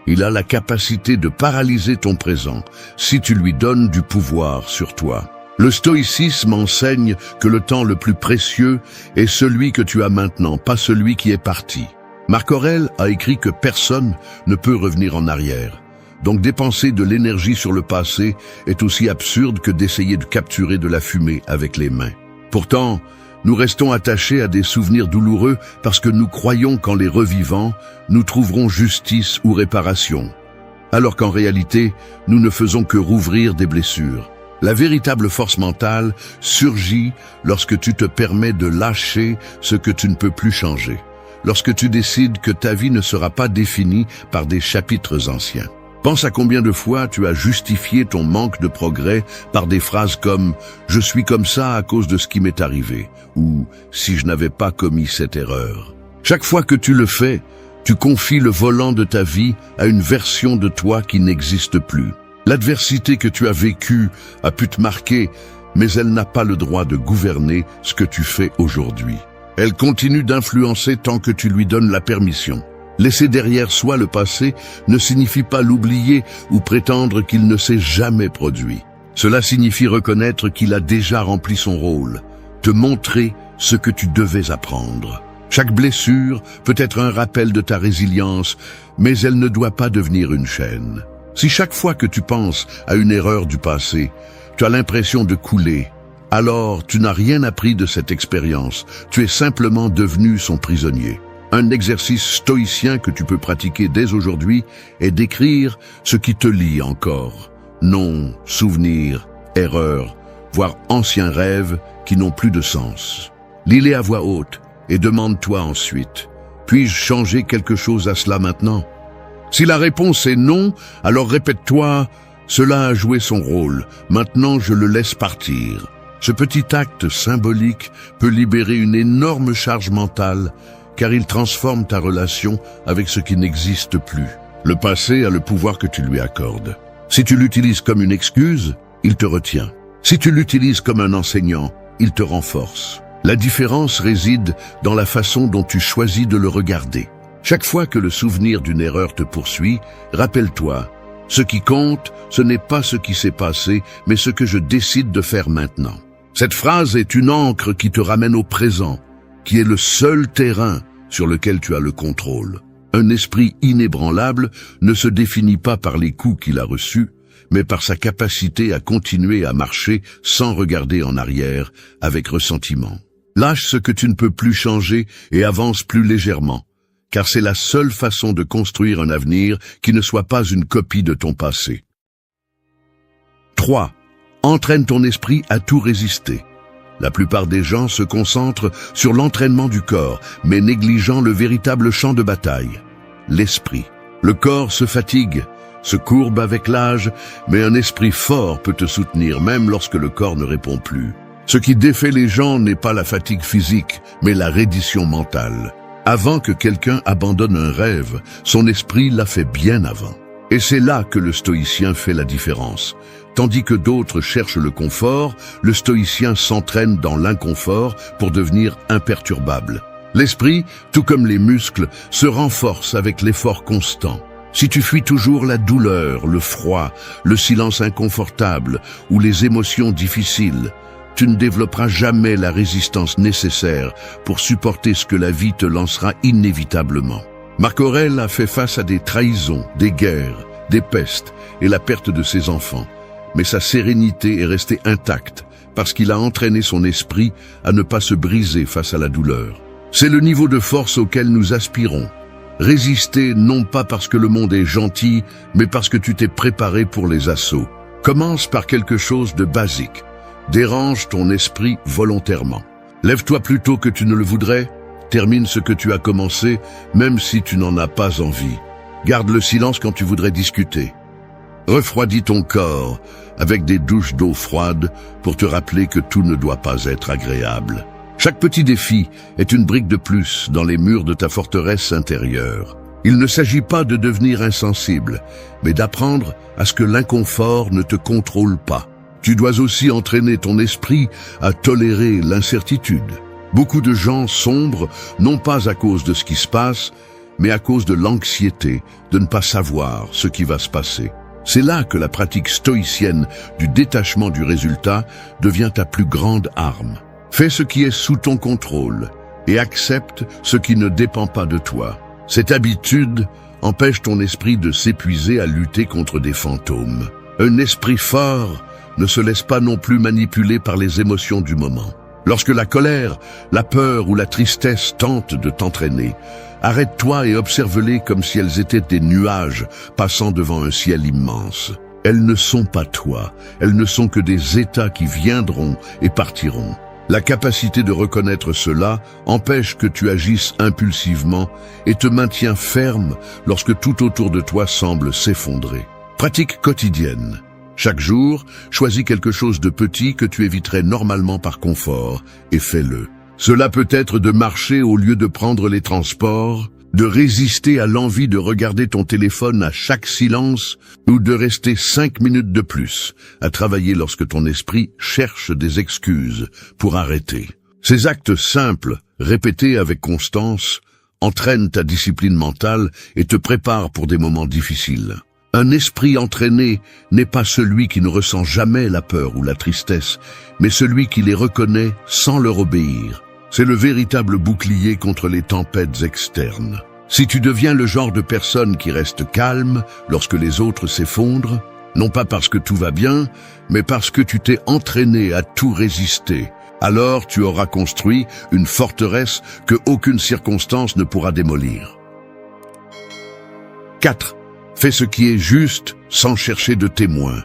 il a la capacité de paralyser ton présent si tu lui donnes du pouvoir sur toi. Le stoïcisme enseigne que le temps le plus précieux est celui que tu as maintenant, pas celui qui est parti. Marc Aurèle a écrit que personne ne peut revenir en arrière. Donc dépenser de l'énergie sur le passé est aussi absurde que d'essayer de capturer de la fumée avec les mains. Pourtant, nous restons attachés à des souvenirs douloureux parce que nous croyons qu'en les revivant, nous trouverons justice ou réparation. Alors qu'en réalité, nous ne faisons que rouvrir des blessures. La véritable force mentale surgit lorsque tu te permets de lâcher ce que tu ne peux plus changer. Lorsque tu décides que ta vie ne sera pas définie par des chapitres anciens. Pense à combien de fois tu as justifié ton manque de progrès par des phrases comme « je suis comme ça à cause de ce qui m'est arrivé » ou « si je n'avais pas commis cette erreur ». Chaque fois que tu le fais, tu confies le volant de ta vie à une version de toi qui n'existe plus. L'adversité que tu as vécue a pu te marquer, mais elle n'a pas le droit de gouverner ce que tu fais aujourd'hui. Elle continue d'influencer tant que tu lui donnes la permission. Laisser derrière soi le passé ne signifie pas l'oublier ou prétendre qu'il ne s'est jamais produit. Cela signifie reconnaître qu'il a déjà rempli son rôle, te montrer ce que tu devais apprendre. Chaque blessure peut être un rappel de ta résilience, mais elle ne doit pas devenir une chaîne. Si chaque fois que tu penses à une erreur du passé, tu as l'impression de couler, alors tu n'as rien appris de cette expérience, tu es simplement devenu son prisonnier. Un exercice stoïcien que tu peux pratiquer dès aujourd'hui est d'écrire ce qui te lie encore. Noms, souvenirs, erreurs, voire anciens rêves qui n'ont plus de sens. Lis-les à voix haute et demande-toi ensuite, puis-je changer quelque chose à cela maintenant ? Si la réponse est non, alors répète-toi, cela a joué son rôle, maintenant je le laisse partir. Ce petit acte symbolique peut libérer une énorme charge mentale, car il transforme ta relation avec ce qui n'existe plus. Le passé a le pouvoir que tu lui accordes. Si tu l'utilises comme une excuse, il te retient. Si tu l'utilises comme un enseignant, il te renforce. La différence réside dans la façon dont tu choisis de le regarder. Chaque fois que le souvenir d'une erreur te poursuit, rappelle-toi, ce qui compte, ce n'est pas ce qui s'est passé, mais ce que je décide de faire maintenant. Cette phrase est une ancre qui te ramène au présent, qui est le seul terrain sur lequel tu as le contrôle. Un esprit inébranlable ne se définit pas par les coups qu'il a reçus, mais par sa capacité à continuer à marcher sans regarder en arrière, avec ressentiment. Lâche ce que tu ne peux plus changer et avance plus légèrement, car c'est la seule façon de construire un avenir qui ne soit pas une copie de ton passé. 3. Entraîne ton esprit à tout résister. La plupart des gens se concentrent sur l'entraînement du corps, mais négligeant le véritable champ de bataille, l'esprit. Le corps se fatigue, se courbe avec l'âge, mais un esprit fort peut te soutenir même lorsque le corps ne répond plus. Ce qui défait les gens n'est pas la fatigue physique, mais la reddition mentale. Avant que quelqu'un abandonne un rêve, son esprit l'a fait bien avant. Et c'est là que le stoïcien fait la différence. Tandis que d'autres cherchent le confort, le stoïcien s'entraîne dans l'inconfort pour devenir imperturbable. L'esprit, tout comme les muscles, se renforce avec l'effort constant. Si tu fuis toujours la douleur, le froid, le silence inconfortable ou les émotions difficiles, tu ne développeras jamais la résistance nécessaire pour supporter ce que la vie te lancera inévitablement. Marc Aurèle a fait face à des trahisons, des guerres, des pestes et la perte de ses enfants. Mais sa sérénité est restée intacte parce qu'il a entraîné son esprit à ne pas se briser face à la douleur. C'est le niveau de force auquel nous aspirons. Résister non pas parce que le monde est gentil, mais parce que tu t'es préparé pour les assauts. Commence par quelque chose de basique. Dérange ton esprit volontairement. Lève-toi plus tôt que tu ne le voudrais. Termine ce que tu as commencé, même si tu n'en as pas envie. Garde le silence quand tu voudrais discuter. Refroidis ton corps avec des douches d'eau froide pour te rappeler que tout ne doit pas être agréable. Chaque petit défi est une brique de plus dans les murs de ta forteresse intérieure. Il ne s'agit pas de devenir insensible, mais d'apprendre à ce que l'inconfort ne te contrôle pas. Tu dois aussi entraîner ton esprit à tolérer l'incertitude. Beaucoup de gens sombrent, non pas à cause de ce qui se passe, mais à cause de l'anxiété de ne pas savoir ce qui va se passer. C'est là que la pratique stoïcienne du détachement du résultat devient ta plus grande arme. Fais ce qui est sous ton contrôle et accepte ce qui ne dépend pas de toi. Cette habitude empêche ton esprit de s'épuiser à lutter contre des fantômes. Un esprit fort ne se laisse pas non plus manipuler par les émotions du moment. Lorsque la colère, la peur ou la tristesse tentent de t'entraîner, arrête-toi et observe-les comme si elles étaient des nuages passant devant un ciel immense. Elles ne sont pas toi, elles ne sont que des états qui viendront et partiront. La capacité de reconnaître cela empêche que tu agisses impulsivement et te maintient ferme lorsque tout autour de toi semble s'effondrer. Pratique quotidienne. Chaque jour, choisis quelque chose de petit que tu éviterais normalement par confort et fais-le. Cela peut être de marcher au lieu de prendre les transports, de résister à l'envie de regarder ton téléphone à chaque silence ou de rester 5 minutes de plus à travailler lorsque ton esprit cherche des excuses pour arrêter. Ces actes simples, répétés avec constance, entraînent ta discipline mentale et te préparent pour des moments difficiles. Un esprit entraîné n'est pas celui qui ne ressent jamais la peur ou la tristesse, mais celui qui les reconnaît sans leur obéir. C'est le véritable bouclier contre les tempêtes externes. Si tu deviens le genre de personne qui reste calme lorsque les autres s'effondrent, non pas parce que tout va bien, mais parce que tu t'es entraîné à tout résister, alors tu auras construit une forteresse que aucune circonstance ne pourra démolir. 4. Fais ce qui est juste sans chercher de témoins.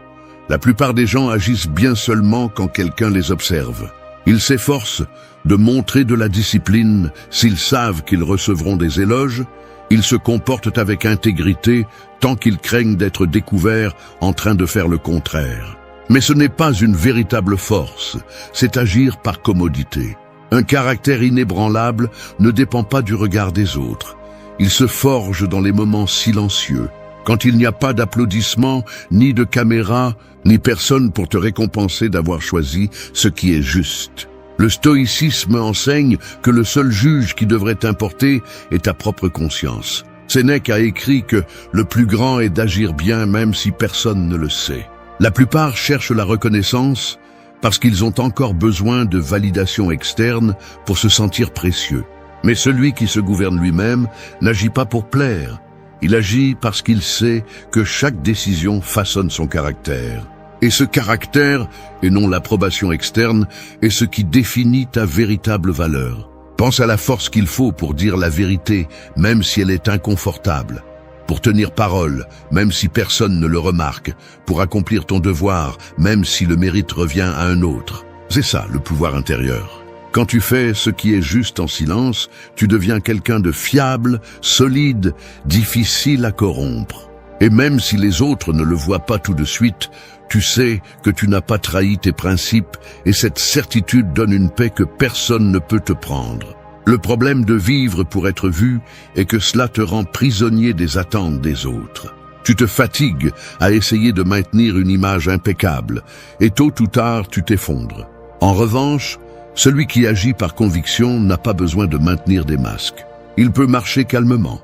La plupart des gens agissent bien seulement quand quelqu'un les observe. Ils s'efforcent de montrer de la discipline s'ils savent qu'ils recevront des éloges. Ils se comportent avec intégrité tant qu'ils craignent d'être découverts en train de faire le contraire. Mais ce n'est pas une véritable force, c'est agir par commodité. Un caractère inébranlable ne dépend pas du regard des autres. Il se forge dans les moments silencieux, quand il n'y a pas d'applaudissements, ni de caméra, ni personne pour te récompenser d'avoir choisi ce qui est juste. Le stoïcisme enseigne que le seul juge qui devrait t'importer est ta propre conscience. Sénèque a écrit que le plus grand est d'agir bien même si personne ne le sait. La plupart cherchent la reconnaissance parce qu'ils ont encore besoin de validation externe pour se sentir précieux. Mais celui qui se gouverne lui-même n'agit pas pour plaire. Il agit parce qu'il sait que chaque décision façonne son caractère. Et ce caractère, et non l'approbation externe, est ce qui définit ta véritable valeur. Pense à la force qu'il faut pour dire la vérité, même si elle est inconfortable. Pour tenir parole, même si personne ne le remarque. Pour accomplir ton devoir, même si le mérite revient à un autre. C'est ça, le pouvoir intérieur. Quand tu fais ce qui est juste en silence, tu deviens quelqu'un de fiable, solide, difficile à corrompre. Et même si les autres ne le voient pas tout de suite, tu sais que tu n'as pas trahi tes principes et cette certitude donne une paix que personne ne peut te prendre. Le problème de vivre pour être vu est que cela te rend prisonnier des attentes des autres. Tu te fatigues à essayer de maintenir une image impeccable et tôt ou tard tu t'effondres. En revanche, celui qui agit par conviction n'a pas besoin de maintenir des masques. Il peut marcher calmement,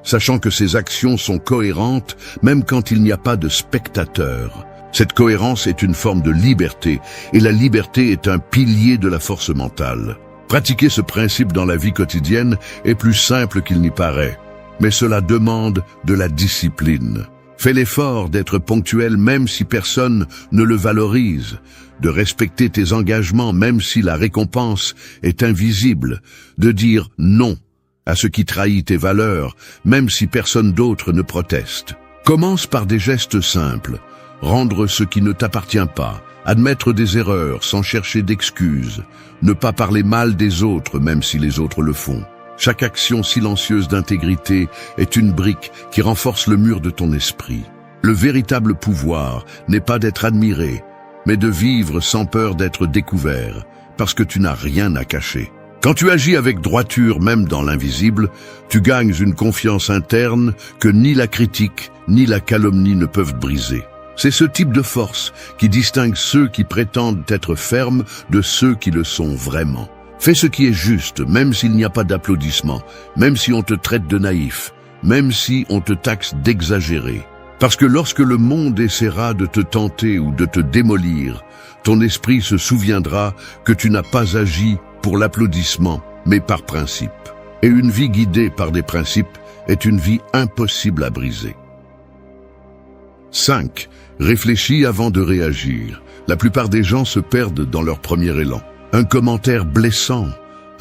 sachant que ses actions sont cohérentes même quand il n'y a pas de spectateur. Cette cohérence est une forme de liberté, et la liberté est un pilier de la force mentale. Pratiquer ce principe dans la vie quotidienne est plus simple qu'il n'y paraît, mais cela demande de la discipline. Fais l'effort d'être ponctuel même si personne ne le valorise, de respecter tes engagements même si la récompense est invisible, de dire non à ce qui trahit tes valeurs, même si personne d'autre ne proteste. Commence par des gestes simples. Rendre ce qui ne t'appartient pas, admettre des erreurs sans chercher d'excuses, ne pas parler mal des autres même si les autres le font. Chaque action silencieuse d'intégrité est une brique qui renforce le mur de ton esprit. Le véritable pouvoir n'est pas d'être admiré, mais de vivre sans peur d'être découvert, parce que tu n'as rien à cacher. Quand tu agis avec droiture même dans l'invisible, tu gagnes une confiance interne que ni la critique ni la calomnie ne peuvent briser. C'est ce type de force qui distingue ceux qui prétendent être fermes de ceux qui le sont vraiment. Fais ce qui est juste, même s'il n'y a pas d'applaudissements, même si on te traite de naïf, même si on te taxe d'exagéré. Parce que lorsque le monde essaiera de te tenter ou de te démolir, ton esprit se souviendra que tu n'as pas agi pour l'applaudissement, mais par principe. Et une vie guidée par des principes est une vie impossible à briser. 5. Réfléchis avant de réagir. La plupart des gens se perdent dans leur premier élan. Un commentaire blessant,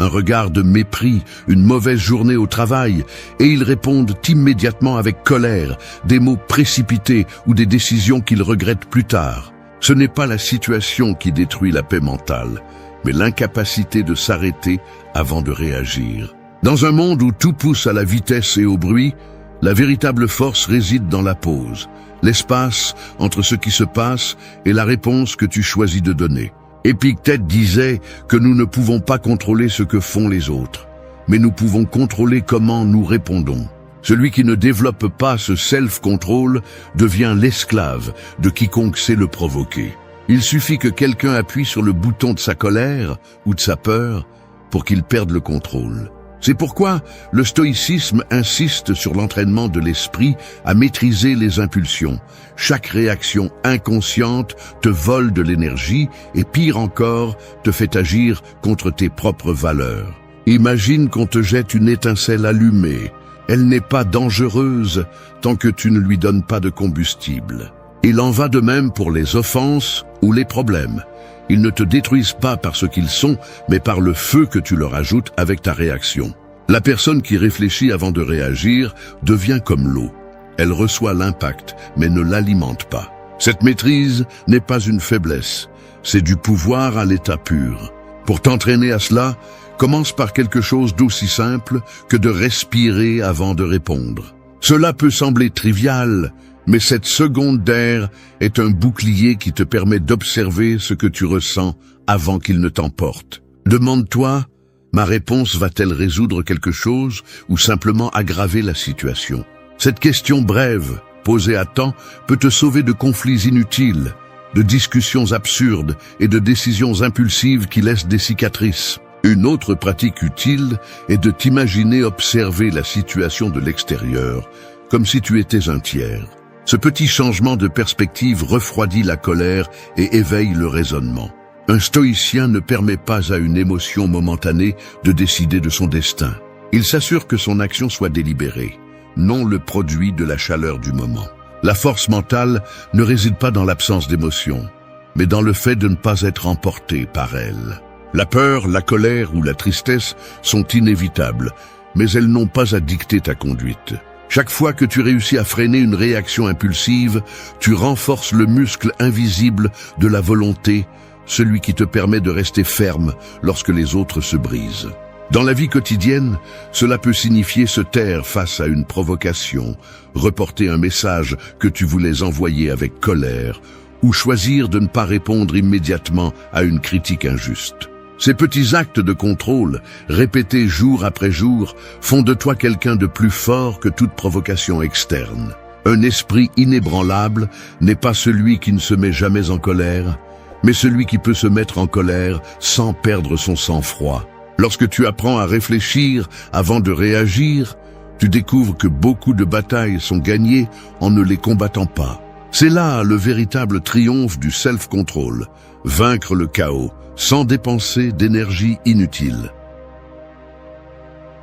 un regard de mépris, une mauvaise journée au travail, et ils répondent immédiatement avec colère, des mots précipités ou des décisions qu'ils regrettent plus tard. Ce n'est pas la situation qui détruit la paix mentale, mais l'incapacité de s'arrêter avant de réagir. Dans un monde où tout pousse à la vitesse et au bruit, la véritable force réside dans la pause, l'espace entre ce qui se passe et la réponse que tu choisis de donner. Épictète disait que nous ne pouvons pas contrôler ce que font les autres, mais nous pouvons contrôler comment nous répondons. Celui qui ne développe pas ce self-control devient l'esclave de quiconque sait le provoquer. Il suffit que quelqu'un appuie sur le bouton de sa colère ou de sa peur pour qu'il perde le contrôle. C'est pourquoi le stoïcisme insiste sur l'entraînement de l'esprit à maîtriser les impulsions. Chaque réaction inconsciente te vole de l'énergie et pire encore, te fait agir contre tes propres valeurs. Imagine qu'on te jette une étincelle allumée. Elle n'est pas dangereuse tant que tu ne lui donnes pas de combustible. Il en va de même pour les offenses ou les problèmes. Ils ne te détruisent pas par ce qu'ils sont, mais par le feu que tu leur ajoutes avec ta réaction. La personne qui réfléchit avant de réagir devient comme l'eau. Elle reçoit l'impact, mais ne l'alimente pas. Cette maîtrise n'est pas une faiblesse, c'est du pouvoir à l'état pur. Pour t'entraîner à cela, commence par quelque chose d'aussi simple que de respirer avant de répondre. Cela peut sembler trivial, mais cette seconde d'air est un bouclier qui te permet d'observer ce que tu ressens avant qu'il ne t'emporte. Demande-toi, ma réponse va-t-elle résoudre quelque chose ou simplement aggraver la situation? Cette question brève, posée à temps, peut te sauver de conflits inutiles, de discussions absurdes et de décisions impulsives qui laissent des cicatrices. Une autre pratique utile est de t'imaginer observer la situation de l'extérieur, comme si tu étais un tiers. Ce petit changement de perspective refroidit la colère et éveille le raisonnement. Un stoïcien ne permet pas à une émotion momentanée de décider de son destin. Il s'assure que son action soit délibérée, non le produit de la chaleur du moment. La force mentale ne réside pas dans l'absence d'émotion, mais dans le fait de ne pas être emporté par elle. La peur, la colère ou la tristesse sont inévitables, mais elles n'ont pas à dicter ta conduite. Chaque fois que tu réussis à freiner une réaction impulsive, tu renforces le muscle invisible de la volonté, celui qui te permet de rester ferme lorsque les autres se brisent. Dans la vie quotidienne, cela peut signifier se taire face à une provocation, reporter un message que tu voulais envoyer avec colère, ou choisir de ne pas répondre immédiatement à une critique injuste. Ces petits actes de contrôle, répétés jour après jour, font de toi quelqu'un de plus fort que toute provocation externe. Un esprit inébranlable n'est pas celui qui ne se met jamais en colère, mais celui qui peut se mettre en colère sans perdre son sang-froid. Lorsque tu apprends à réfléchir avant de réagir, Tu découvres que beaucoup de batailles sont gagnées en ne les combattant pas. C'est là le véritable triomphe du self-control, vaincre le chaos sans dépenser d'énergie inutile.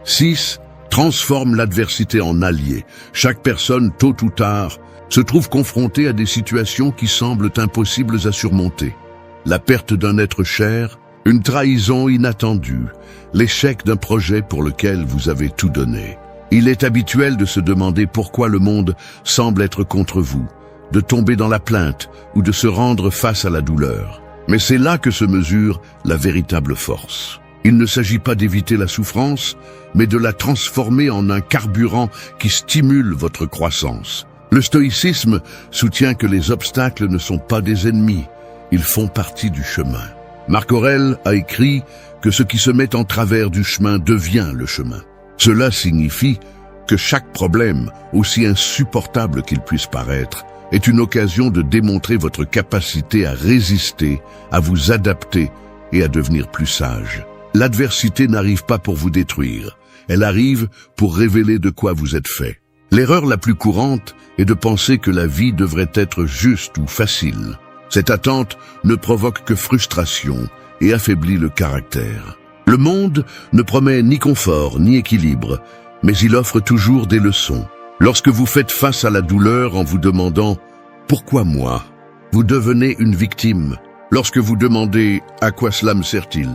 6. Transforme l'adversité en allié. Chaque personne, tôt ou tard, se trouve confrontée à des situations qui semblent impossibles à surmonter. La perte d'un être cher, une trahison inattendue, l'échec d'un projet pour lequel vous avez tout donné. Il est habituel de se demander pourquoi le monde semble être contre vous, de tomber dans la plainte ou de se rendre face à la douleur. Mais c'est là que se mesure la véritable force. Il ne s'agit pas d'éviter la souffrance, mais de la transformer en un carburant qui stimule votre croissance. Le stoïcisme soutient que les obstacles ne sont pas des ennemis, ils font partie du chemin. Marc Aurèle a écrit que ce qui se met en travers du chemin devient le chemin. Cela signifie que chaque problème, aussi insupportable qu'il puisse paraître, est une occasion de démontrer votre capacité à résister, à vous adapter et à devenir plus sage. L'adversité n'arrive pas pour vous détruire, elle arrive pour révéler de quoi vous êtes fait. L'erreur la plus courante est de penser que la vie devrait être juste ou facile. Cette attente ne provoque que frustration et affaiblit le caractère. Le monde ne promet ni confort ni équilibre, mais il offre toujours des leçons. Lorsque vous faites face à la douleur en vous demandant « Pourquoi moi ?», vous devenez une victime. Lorsque vous demandez « À quoi cela me sert-il ?»,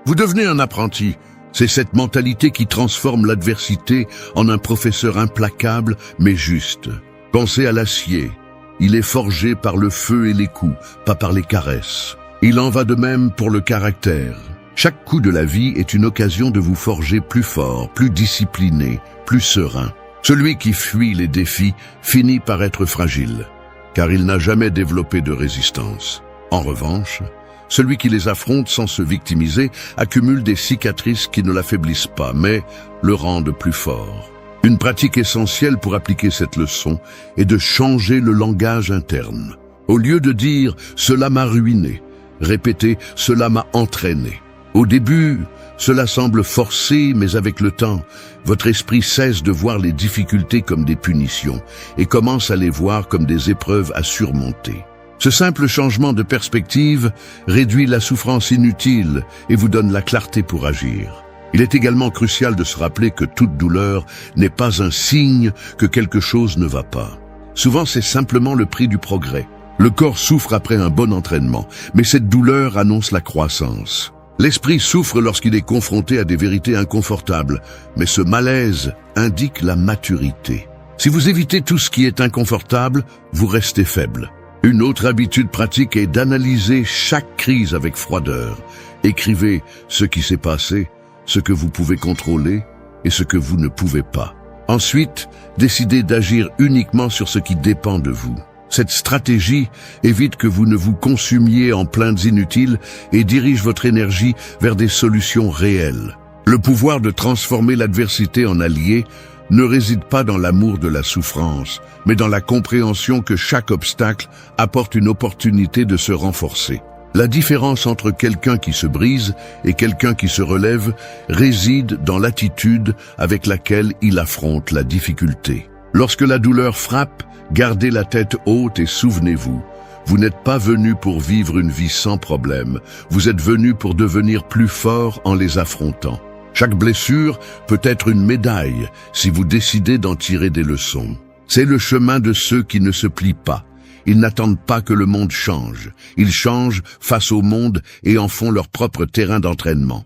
vous devenez un apprenti. C'est cette mentalité qui transforme l'adversité en un professeur implacable mais juste. Pensez à l'acier. Il est forgé par le feu et les coups, pas par les caresses. Il en va de même pour le caractère. Chaque coup de la vie est une occasion de vous forger plus fort, plus discipliné, plus serein. Celui qui fuit les défis finit par être fragile, car il n'a jamais développé de résistance. En revanche, celui qui les affronte sans se victimiser accumule des cicatrices qui ne l'affaiblissent pas, mais le rendent plus fort. Une pratique essentielle pour appliquer cette leçon est de changer le langage interne. Au lieu de dire « cela m'a ruiné », répétez « cela m'a entraîné ». Au début, cela semble forcé, mais avec le temps, votre esprit cesse de voir les difficultés comme des punitions et commence à les voir comme des épreuves à surmonter. Ce simple changement de perspective réduit la souffrance inutile et vous donne la clarté pour agir. Il est également crucial de se rappeler que toute douleur n'est pas un signe que quelque chose ne va pas. Souvent, c'est simplement le prix du progrès. Le corps souffre après un bon entraînement, mais cette douleur annonce la croissance. L'esprit souffre lorsqu'il est confronté à des vérités inconfortables, mais ce malaise indique la maturité. Si vous évitez tout ce qui est inconfortable, vous restez faible. Une autre habitude pratique est d'analyser chaque crise avec froideur. Écrivez ce qui s'est passé, ce que vous pouvez contrôler et ce que vous ne pouvez pas. Ensuite, décidez d'agir uniquement sur ce qui dépend de vous. Cette stratégie évite que vous ne vous consumiez en plaintes inutiles et dirige votre énergie vers des solutions réelles. Le pouvoir de transformer l'adversité en allié ne réside pas dans l'amour de la souffrance, mais dans la compréhension que chaque obstacle apporte une opportunité de se renforcer. La différence entre quelqu'un qui se brise et quelqu'un qui se relève réside dans l'attitude avec laquelle il affronte la difficulté. Lorsque la douleur frappe, gardez la tête haute et souvenez-vous, vous n'êtes pas venu pour vivre une vie sans problème, vous êtes venu pour devenir plus fort en les affrontant. Chaque blessure peut être une médaille si vous décidez d'en tirer des leçons. C'est le chemin de ceux qui ne se plient pas. Ils n'attendent pas que le monde change. Ils changent face au monde et en font leur propre terrain d'entraînement.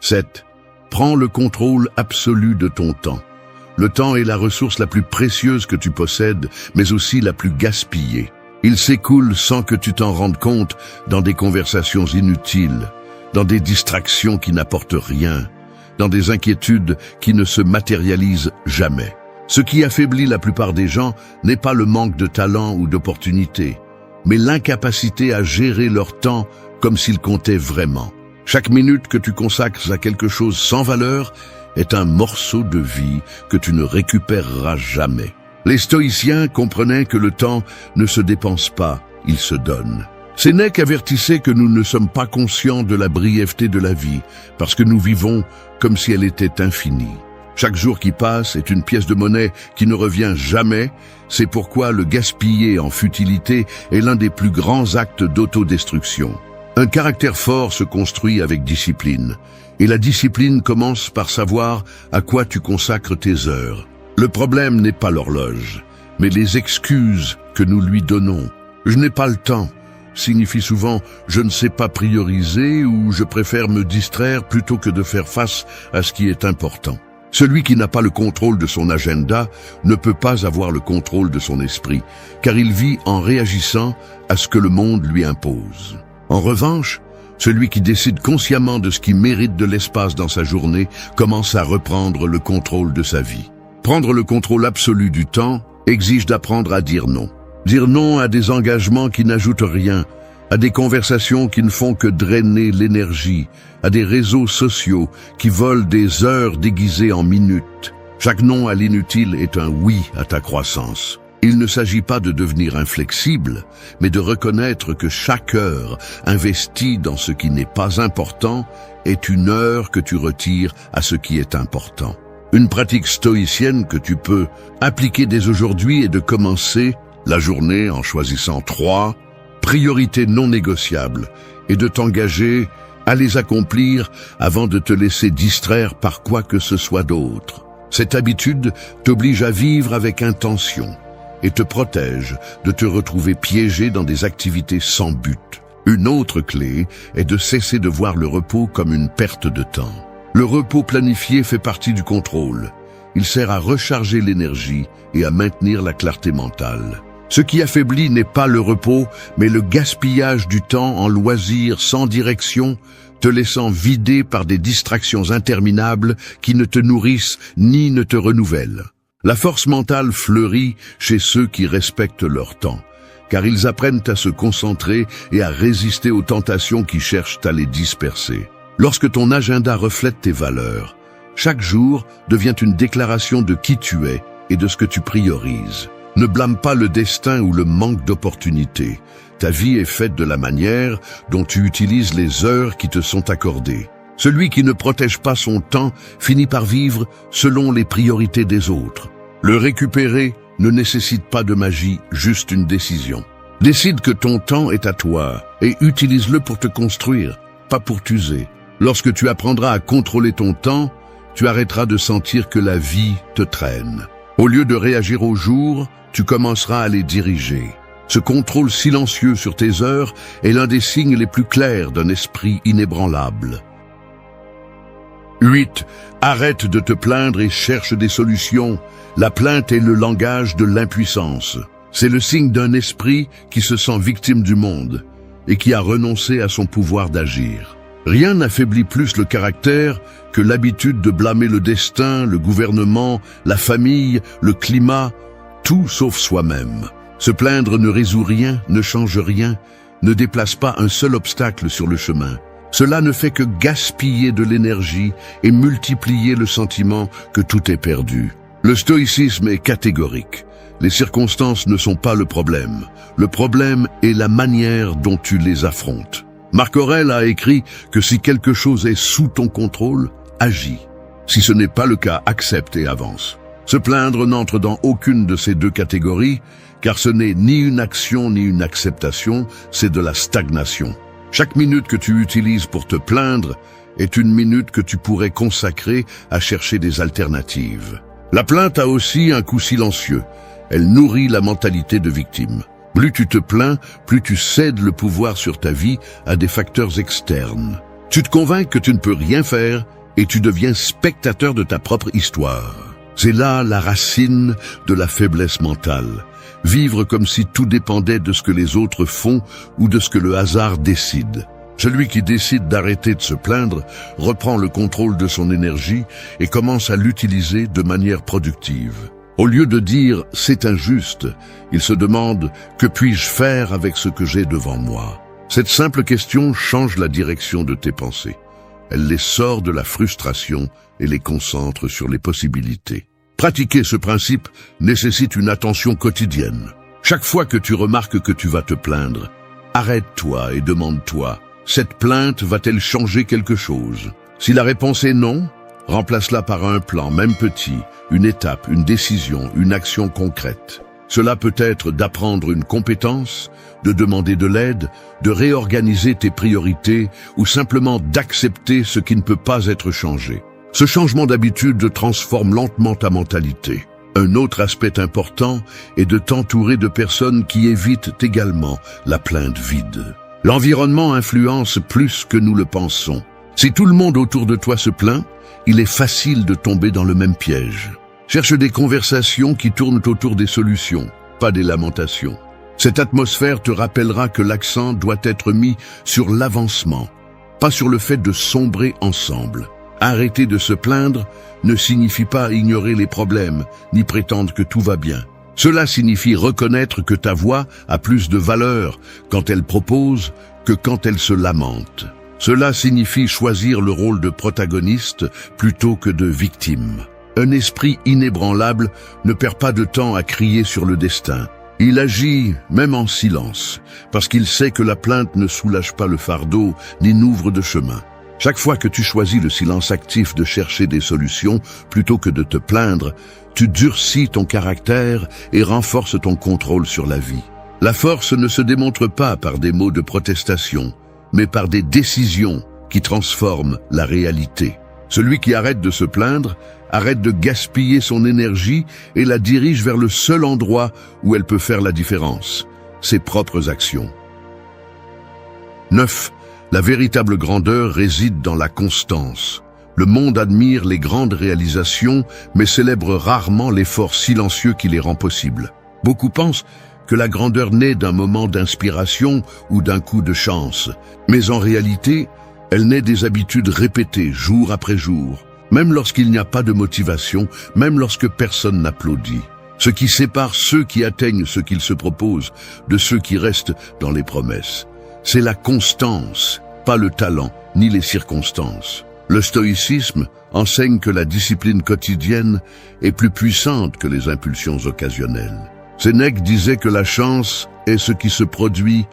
7. Prends le contrôle absolu de ton temps. Le temps est la ressource la plus précieuse que tu possèdes, mais aussi la plus gaspillée. Il s'écoule sans que tu t'en rendes compte dans des conversations inutiles, dans des distractions qui n'apportent rien, dans des inquiétudes qui ne se matérialisent jamais. Ce qui affaiblit la plupart des gens n'est pas le manque de talent ou d'opportunité, mais l'incapacité à gérer leur temps comme s'il comptait vraiment. Chaque minute que tu consacres à quelque chose sans valeur est un morceau de vie que tu ne récupéreras jamais. Les stoïciens comprenaient que le temps ne se dépense pas, il se donne. Sénèque avertissait que nous ne sommes pas conscients de la brièveté de la vie, parce que nous vivons comme si elle était infinie. Chaque jour qui passe est une pièce de monnaie qui ne revient jamais. C'est pourquoi le gaspiller en futilité est l'un des plus grands actes d'autodestruction. Un caractère fort se construit avec discipline. Et la discipline commence par savoir à quoi tu consacres tes heures. Le problème n'est pas l'horloge, mais les excuses que nous lui donnons. Je n'ai pas le temps signifie souvent « je ne sais pas prioriser » ou « je préfère me distraire plutôt que de faire face à ce qui est important ». Celui qui n'a pas le contrôle de son agenda ne peut pas avoir le contrôle de son esprit, car il vit en réagissant à ce que le monde lui impose. En revanche, celui qui décide consciemment de ce qui mérite de l'espace dans sa journée commence à reprendre le contrôle de sa vie. Prendre le contrôle absolu du temps exige d'apprendre à dire non. Dire non à des engagements qui n'ajoutent rien, à des conversations qui ne font que drainer l'énergie, à des réseaux sociaux qui volent des heures déguisées en minutes. Chaque non à l'inutile est un oui à ta croissance. Il ne s'agit pas de devenir inflexible, mais de reconnaître que chaque heure investie dans ce qui n'est pas important est une heure que tu retires à ce qui est important. Une pratique stoïcienne que tu peux appliquer dès aujourd'hui est de commencer la journée en choisissant 3 priorités non négociables et de t'engager à les accomplir avant de te laisser distraire par quoi que ce soit d'autre. Cette habitude t'oblige à vivre avec intention et te protège de te retrouver piégé dans des activités sans but. Une autre clé est de cesser de voir le repos comme une perte de temps. Le repos planifié fait partie du contrôle. Il sert à recharger l'énergie et à maintenir la clarté mentale. Ce qui affaiblit n'est pas le repos, mais le gaspillage du temps en loisirs sans direction, te laissant vidé par des distractions interminables qui ne te nourrissent ni ne te renouvellent. La force mentale fleurit chez ceux qui respectent leur temps, car ils apprennent à se concentrer et à résister aux tentations qui cherchent à les disperser. Lorsque ton agenda reflète tes valeurs, chaque jour devient une déclaration de qui tu es et de ce que tu priorises. Ne blâme pas le destin ou le manque d'opportunités. Ta vie est faite de la manière dont tu utilises les heures qui te sont accordées. Celui qui ne protège pas son temps finit par vivre selon les priorités des autres. Le récupérer ne nécessite pas de magie, juste une décision. Décide que ton temps est à toi et utilise-le pour te construire, pas pour t'user. Lorsque tu apprendras à contrôler ton temps, tu arrêteras de sentir que la vie te traîne. Au lieu de réagir au jour, tu commenceras à les diriger. Ce contrôle silencieux sur tes heures est l'un des signes les plus clairs d'un esprit inébranlable. 8. Arrête de te plaindre et cherche des solutions. La plainte est le langage de l'impuissance. C'est le signe d'un esprit qui se sent victime du monde et qui a renoncé à son pouvoir d'agir. Rien n'affaiblit plus le caractère que l'habitude de blâmer le destin, le gouvernement, la famille, le climat, tout sauf soi-même. Se plaindre ne résout rien, ne change rien, ne déplace pas un seul obstacle sur le chemin. Cela ne fait que gaspiller de l'énergie et multiplier le sentiment que tout est perdu. Le stoïcisme est catégorique. Les circonstances ne sont pas le problème. Le problème est la manière dont tu les affrontes. Marc Aurèle a écrit que si quelque chose est sous ton contrôle, agis. Si ce n'est pas le cas, accepte et avance. Se plaindre n'entre dans aucune de ces deux catégories, car ce n'est ni une action ni une acceptation, c'est de la stagnation. Chaque minute que tu utilises pour te plaindre est une minute que tu pourrais consacrer à chercher des alternatives. La plainte a aussi un coût silencieux. Elle nourrit la mentalité de victime. Plus tu te plains, plus tu cèdes le pouvoir sur ta vie à des facteurs externes. Tu te convaincs que tu ne peux rien faire et tu deviens spectateur de ta propre histoire. C'est là la racine de la faiblesse mentale. Vivre comme si tout dépendait de ce que les autres font ou de ce que le hasard décide. Celui qui décide d'arrêter de se plaindre reprend le contrôle de son énergie et commence à l'utiliser de manière productive. Au lieu de dire « c'est injuste », il se demande « que puis-je faire avec ce que j'ai devant moi ?» Cette simple question change la direction de tes pensées. Elle les sort de la frustration et les concentre sur les possibilités. Pratiquer ce principe nécessite une attention quotidienne. Chaque fois que tu remarques que tu vas te plaindre, arrête-toi et demande-toi, cette plainte va-t-elle changer quelque chose? Si la réponse est non, Remplace-la par un plan, même petit, une étape, une décision, une action concrète. Cela peut être d'apprendre une compétence, de demander de l'aide, de réorganiser tes priorités ou simplement d'accepter ce qui ne peut pas être changé. Ce changement d'habitude transforme lentement ta mentalité. Un autre aspect important est de t'entourer de personnes qui évitent également la plainte vide. L'environnement influence plus que nous le pensons. Si tout le monde autour de toi se plaint, il est facile de tomber dans le même piège. Cherche des conversations qui tournent autour des solutions, pas des lamentations. Cette atmosphère te rappellera que l'accent doit être mis sur l'avancement, pas sur le fait de sombrer ensemble. Arrêter de se plaindre ne signifie pas ignorer les problèmes, ni prétendre que tout va bien. Cela signifie reconnaître que ta voix a plus de valeur quand elle propose que quand elle se lamente. Cela signifie choisir le rôle de protagoniste plutôt que de victime. Un esprit inébranlable ne perd pas de temps à crier sur le destin. Il agit même en silence, parce qu'il sait que la plainte ne soulage pas le fardeau ni n'ouvre de chemin. Chaque fois que tu choisis le silence actif de chercher des solutions plutôt que de te plaindre, tu durcis ton caractère et renforces ton contrôle sur la vie. La force ne se démontre pas par des mots de protestation, mais par des décisions qui transforment la réalité. Celui qui arrête de se plaindre, arrête de gaspiller son énergie et la dirige vers le seul endroit où elle peut faire la différence, ses propres actions. 9. La véritable grandeur réside dans la constance. Le monde admire les grandes réalisations, mais célèbre rarement l'effort silencieux qui les rend possibles. Beaucoup pensent que la grandeur naît d'un moment d'inspiration ou d'un coup de chance. Mais en réalité, elle naît des habitudes répétées jour après jour, même lorsqu'il n'y a pas de motivation, même lorsque personne n'applaudit. Ce qui sépare ceux qui atteignent ce qu'ils se proposent de ceux qui restent dans les promesses, c'est la constance, pas le talent ni les circonstances. Le stoïcisme enseigne que la discipline quotidienne est plus puissante que les impulsions occasionnelles. Sénèque disait que la chance est ce qui se produit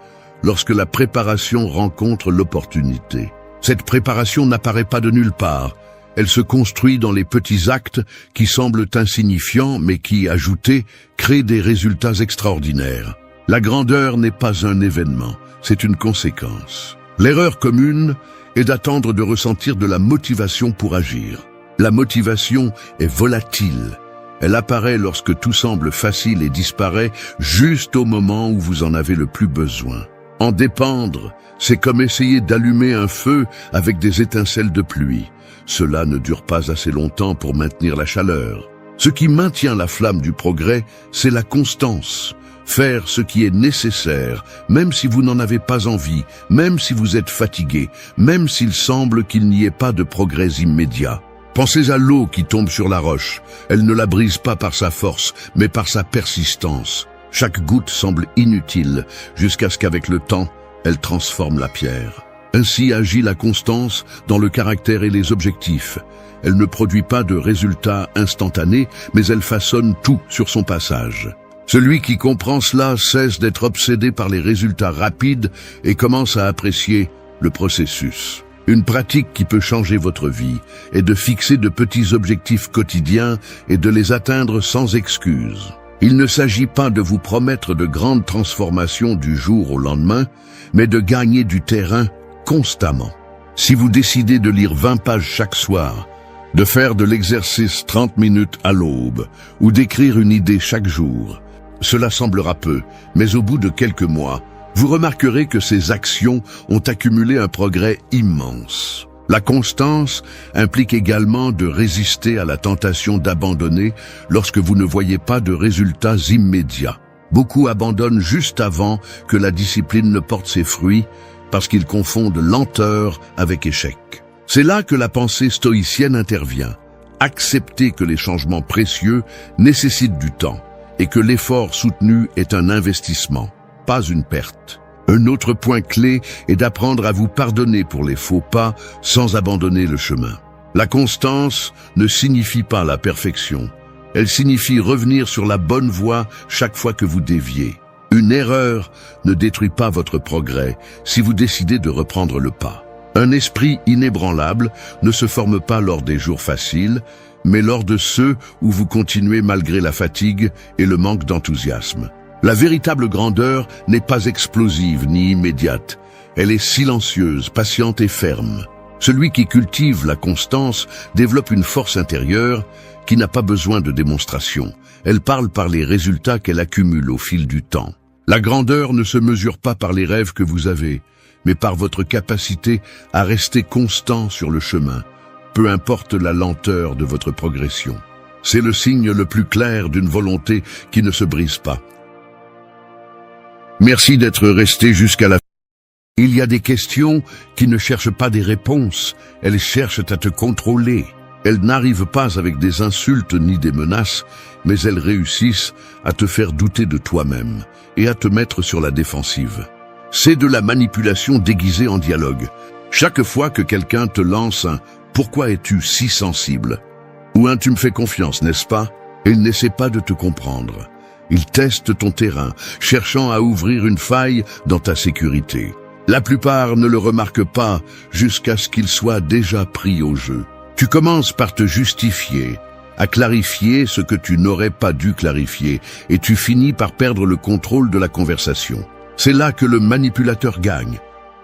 lorsque la préparation rencontre l'opportunité. Cette préparation n'apparaît pas de nulle part. Elle se construit dans les petits actes qui semblent insignifiants mais qui, ajoutés, créent des résultats extraordinaires. La grandeur n'est pas un événement, c'est une conséquence. L'erreur commune est d'attendre de ressentir de la motivation pour agir. La motivation est volatile. Elle apparaît lorsque tout semble facile et disparaît juste au moment où vous en avez le plus besoin. En dépendre, c'est comme essayer d'allumer un feu avec des étincelles de pluie. Cela ne dure pas assez longtemps pour maintenir la chaleur. Ce qui maintient la flamme du progrès, c'est la constance. Faire ce qui est nécessaire, même si vous n'en avez pas envie, même si vous êtes fatigué, même s'il semble qu'il n'y ait pas de progrès immédiat. Pensez à l'eau qui tombe sur la roche. Elle ne la brise pas par sa force, mais par sa persistance. Chaque goutte semble inutile, jusqu'à ce qu'avec le temps, elle transforme la pierre. Ainsi agit la constance dans le caractère et les objectifs. Elle ne produit pas de résultats instantanés, mais elle façonne tout sur son passage. Celui qui comprend cela cesse d'être obsédé par les résultats rapides et commence à apprécier le processus. Une pratique qui peut changer votre vie est de fixer de petits objectifs quotidiens et de les atteindre sans excuse. Il ne s'agit pas de vous promettre de grandes transformations du jour au lendemain, mais de gagner du terrain constamment. Si vous décidez de lire 20 pages chaque soir, de faire de l'exercice 30 minutes à l'aube ou d'écrire une idée chaque jour, cela semblera peu, mais au bout de quelques mois, vous remarquerez que ces actions ont accumulé un progrès immense. La constance implique également de résister à la tentation d'abandonner lorsque vous ne voyez pas de résultats immédiats. Beaucoup abandonnent juste avant que la discipline ne porte ses fruits parce qu'ils confondent lenteur avec échec. C'est là que la pensée stoïcienne intervient. Accepter que les changements précieux nécessitent du temps et que l'effort soutenu est un investissement, pas une perte. Un autre point clé est d'apprendre à vous pardonner pour les faux pas sans abandonner le chemin. La constance ne signifie pas la perfection. Elle signifie revenir sur la bonne voie chaque fois que vous déviez. Une erreur ne détruit pas votre progrès si vous décidez de reprendre le pas. Un esprit inébranlable ne se forme pas lors des jours faciles, mais lors de ceux où vous continuez malgré la fatigue et le manque d'enthousiasme. La véritable grandeur n'est pas explosive ni immédiate. Elle est silencieuse, patiente et ferme. Celui qui cultive la constance développe une force intérieure qui n'a pas besoin de démonstration. Elle parle par les résultats qu'elle accumule au fil du temps. La grandeur ne se mesure pas par les rêves que vous avez, mais par votre capacité à rester constant sur le chemin, peu importe la lenteur de votre progression. C'est le signe le plus clair d'une volonté qui ne se brise pas. Merci d'être resté jusqu'à la fin. Il y a des questions qui ne cherchent pas des réponses, elles cherchent à te contrôler. Elles n'arrivent pas avec des insultes ni des menaces, mais elles réussissent à te faire douter de toi-même et à te mettre sur la défensive. C'est de la manipulation déguisée en dialogue. Chaque fois que quelqu'un te lance un « Pourquoi es-tu si sensible ?» ou un « Tu me fais confiance, n'est-ce pas ?» il n'essaie pas de te comprendre. Il teste ton terrain, cherchant à ouvrir une faille dans ta sécurité. La plupart ne le remarquent pas jusqu'à ce qu'il soit déjà pris au jeu. Tu commences par te justifier, à clarifier ce que tu n'aurais pas dû clarifier, et tu finis par perdre le contrôle de la conversation. C'est là que le manipulateur gagne,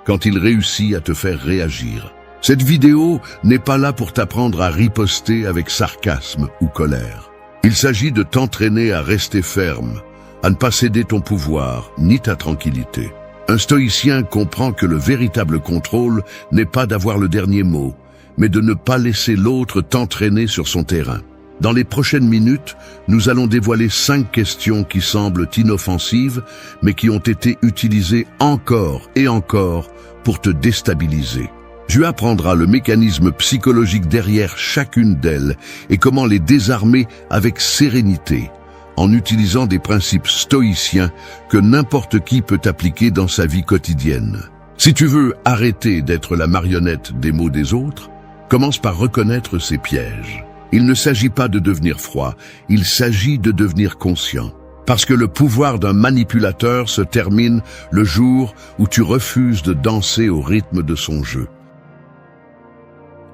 quand il réussit à te faire réagir. Cette vidéo n'est pas là pour t'apprendre à riposter avec sarcasme ou colère. Il s'agit de t'entraîner à rester ferme, à ne pas céder ton pouvoir, ni ta tranquillité. Un stoïcien comprend que le véritable contrôle n'est pas d'avoir le dernier mot, mais de ne pas laisser l'autre t'entraîner sur son terrain. Dans les prochaines minutes, nous allons dévoiler 5 questions qui semblent inoffensives, mais qui ont été utilisées encore et encore pour te déstabiliser. Tu apprendras le mécanisme psychologique derrière chacune d'elles et comment les désarmer avec sérénité, en utilisant des principes stoïciens que n'importe qui peut appliquer dans sa vie quotidienne. Si tu veux arrêter d'être la marionnette des mots des autres, commence par reconnaître ces pièges. Il ne s'agit pas de devenir froid, il s'agit de devenir conscient. Parce que le pouvoir d'un manipulateur se termine le jour où tu refuses de danser au rythme de son jeu.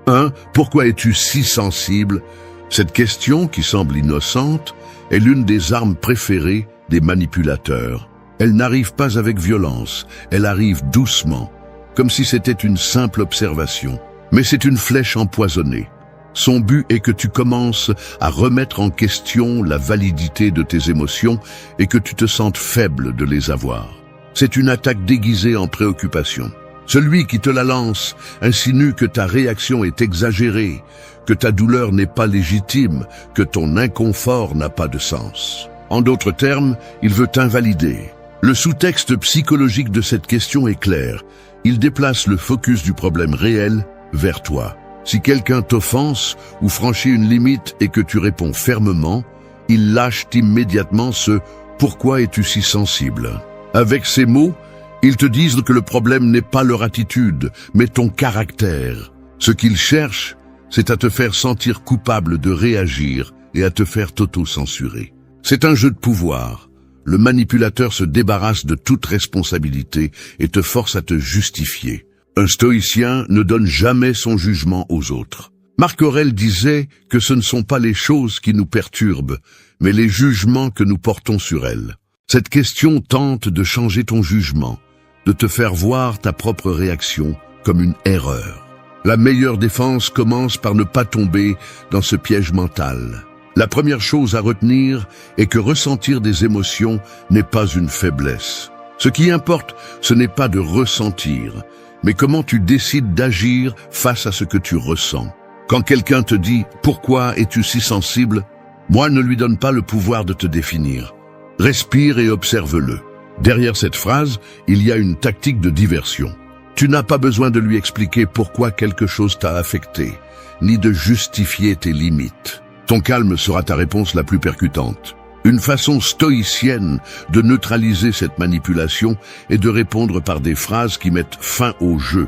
1. Pourquoi es-tu si sensible? Cette question, qui semble innocente, est l'une des armes préférées des manipulateurs. Elle n'arrive pas avec violence, elle arrive doucement, comme si c'était une simple observation. Mais c'est une flèche empoisonnée. Son but est que tu commences à remettre en question la validité de tes émotions et que tu te sentes faible de les avoir. C'est une attaque déguisée en préoccupation. Celui qui te la lance insinue que ta réaction est exagérée, que ta douleur n'est pas légitime, que ton inconfort n'a pas de sens. En d'autres termes, il veut t'invalider. Le sous-texte psychologique de cette question est clair. Il déplace le focus du problème réel vers toi. Si quelqu'un t'offense ou franchit une limite et que tu réponds fermement, il lâche immédiatement ce « Pourquoi es-tu si sensible ?» Avec ces mots, ils te disent que le problème n'est pas leur attitude, mais ton caractère. Ce qu'ils cherchent, c'est à te faire sentir coupable de réagir et à te faire t'auto-censurer. C'est un jeu de pouvoir. Le manipulateur se débarrasse de toute responsabilité et te force à te justifier. Un stoïcien ne donne jamais son jugement aux autres. Marc Aurèle disait que ce ne sont pas les choses qui nous perturbent, mais les jugements que nous portons sur elles. Cette question tente de changer ton jugement, de te faire voir ta propre réaction comme une erreur. La meilleure défense commence par ne pas tomber dans ce piège mental. La première chose à retenir est que ressentir des émotions n'est pas une faiblesse. Ce qui importe, ce n'est pas de ressentir, mais comment tu décides d'agir face à ce que tu ressens. Quand quelqu'un te dit « Pourquoi es-tu si sensible ?» Moi, ne lui donne pas le pouvoir de te définir. Respire et observe-le. Derrière cette phrase, il y a une tactique de diversion. Tu n'as pas besoin de lui expliquer pourquoi quelque chose t'a affecté, ni de justifier tes limites. Ton calme sera ta réponse la plus percutante. Une façon stoïcienne de neutraliser cette manipulation est de répondre par des phrases qui mettent fin au jeu,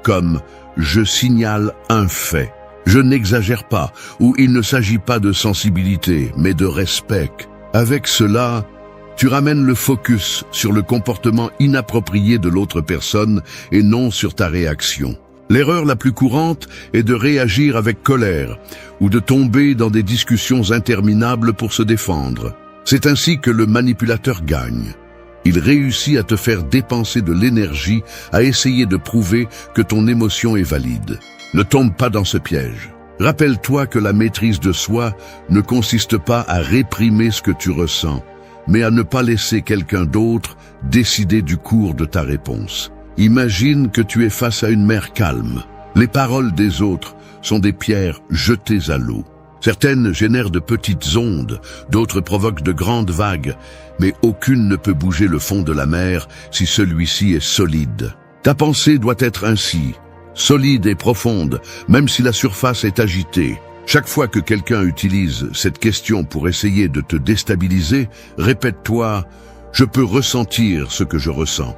comme « je signale un fait »,« je n'exagère pas » ou « il ne s'agit pas de sensibilité, mais de respect ». Avec cela, tu ramènes le focus sur le comportement inapproprié de l'autre personne et non sur ta réaction. L'erreur la plus courante est de réagir avec colère ou de tomber dans des discussions interminables pour se défendre. C'est ainsi que le manipulateur gagne. Il réussit à te faire dépenser de l'énergie à essayer de prouver que ton émotion est valide. Ne tombe pas dans ce piège. Rappelle-toi que la maîtrise de soi ne consiste pas à réprimer ce que tu ressens, mais à ne pas laisser quelqu'un d'autre décider du cours de ta réponse. Imagine que tu es face à une mer calme. Les paroles des autres sont des pierres jetées à l'eau. Certaines génèrent de petites ondes, d'autres provoquent de grandes vagues, mais aucune ne peut bouger le fond de la mer si celui-ci est solide. Ta pensée doit être ainsi, solide et profonde, même si la surface est agitée. Chaque fois que quelqu'un utilise cette question pour essayer de te déstabiliser, répète-toi « Je peux ressentir ce que je ressens,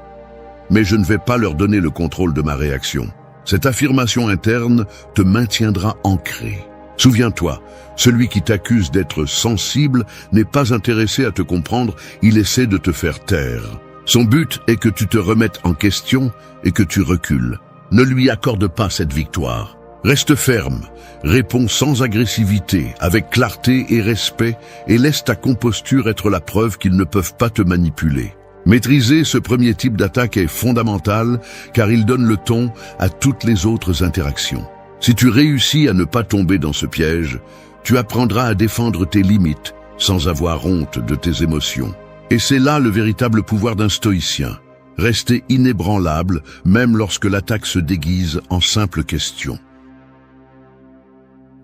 mais je ne vais pas leur donner le contrôle de ma réaction. » Cette affirmation interne te maintiendra ancré. Souviens-toi, celui qui t'accuse d'être sensible n'est pas intéressé à te comprendre, il essaie de te faire taire. Son but est que tu te remettes en question et que tu recules. Ne lui accorde pas cette victoire. Reste ferme, réponds sans agressivité, avec clarté et respect, et laisse ta composture être la preuve qu'ils ne peuvent pas te manipuler. Maîtriser ce premier type d'attaque est fondamental car il donne le ton à toutes les autres interactions. Si tu réussis à ne pas tomber dans ce piège, tu apprendras à défendre tes limites sans avoir honte de tes émotions. Et c'est là le véritable pouvoir d'un stoïcien. Rester inébranlable même lorsque l'attaque se déguise en simple question.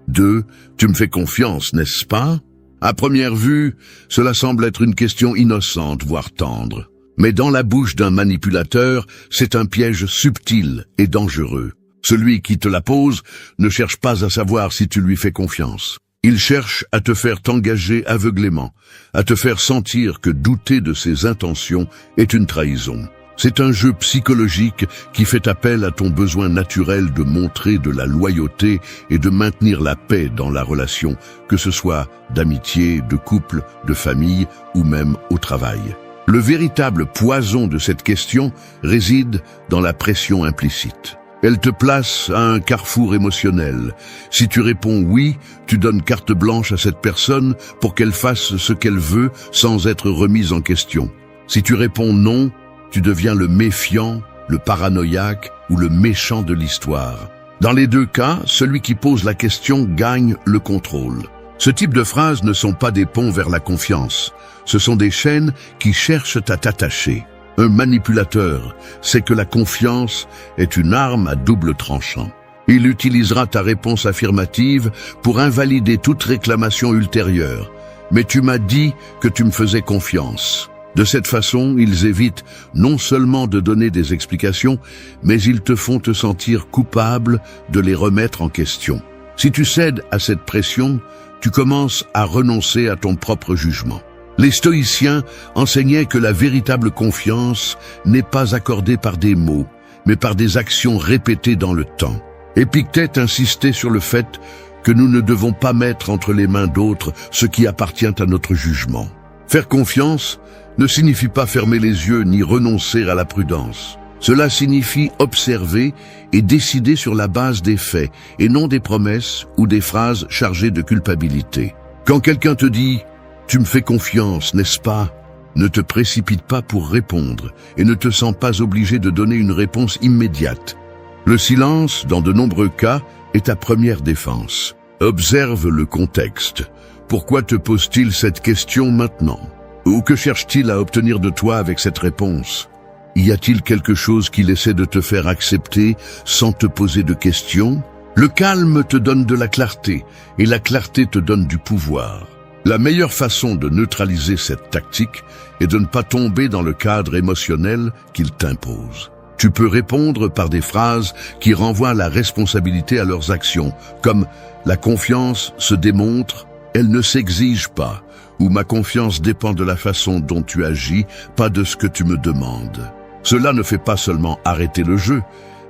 2. Tu me fais confiance, n'est-ce pas? À première vue, cela semble être une question innocente, voire tendre. Mais dans la bouche d'un manipulateur, c'est un piège subtil et dangereux. Celui qui te la pose ne cherche pas à savoir si tu lui fais confiance. Il cherche à te faire t'engager aveuglément, à te faire sentir que douter de ses intentions est une trahison. C'est un jeu psychologique qui fait appel à ton besoin naturel de montrer de la loyauté et de maintenir la paix dans la relation, que ce soit d'amitié, de couple, de famille ou même au travail. Le véritable poison de cette question réside dans la pression implicite. Elle te place à un carrefour émotionnel. Si tu réponds oui, tu donnes carte blanche à cette personne pour qu'elle fasse ce qu'elle veut sans être remise en question. Si tu réponds non, tu deviens le méfiant, le paranoïaque ou le méchant de l'histoire. Dans les deux cas, celui qui pose la question gagne le contrôle. Ce type de phrases ne sont pas des ponts vers la confiance. Ce sont des chaînes qui cherchent à t'attacher. Un manipulateur sait que la confiance est une arme à double tranchant. Il utilisera ta réponse affirmative pour invalider toute réclamation ultérieure. Mais tu m'as dit que tu me faisais confiance. De cette façon, ils évitent non seulement de donner des explications, mais ils te font te sentir coupable de les remettre en question. Si tu cèdes à cette pression, tu commences à renoncer à ton propre jugement. Les stoïciens enseignaient que la véritable confiance n'est pas accordée par des mots, mais par des actions répétées dans le temps. Épictète insistait sur le fait que nous ne devons pas mettre entre les mains d'autres ce qui appartient à notre jugement. Faire confiance ne signifie pas fermer les yeux ni renoncer à la prudence. Cela signifie observer et décider sur la base des faits et non des promesses ou des phrases chargées de culpabilité. Quand quelqu'un te dit « Tu me fais confiance, n'est-ce pas ?», ne te précipite pas pour répondre et ne te sens pas obligé de donner une réponse immédiate. Le silence, dans de nombreux cas, est ta première défense. Observe le contexte. Pourquoi te pose-t-il cette question maintenant ? Ou que cherche-t-il à obtenir de toi avec cette réponse ? Y a-t-il quelque chose qu'il essaie de te faire accepter sans te poser de questions ? Le calme te donne de la clarté, et la clarté te donne du pouvoir. La meilleure façon de neutraliser cette tactique est de ne pas tomber dans le cadre émotionnel qu'il t'impose. Tu peux répondre par des phrases qui renvoient la responsabilité à leurs actions, comme « La confiance se démontre, elle ne s'exige pas » ou « Ma confiance dépend de la façon dont tu agis, pas de ce que tu me demandes ». Cela ne fait pas seulement arrêter le jeu,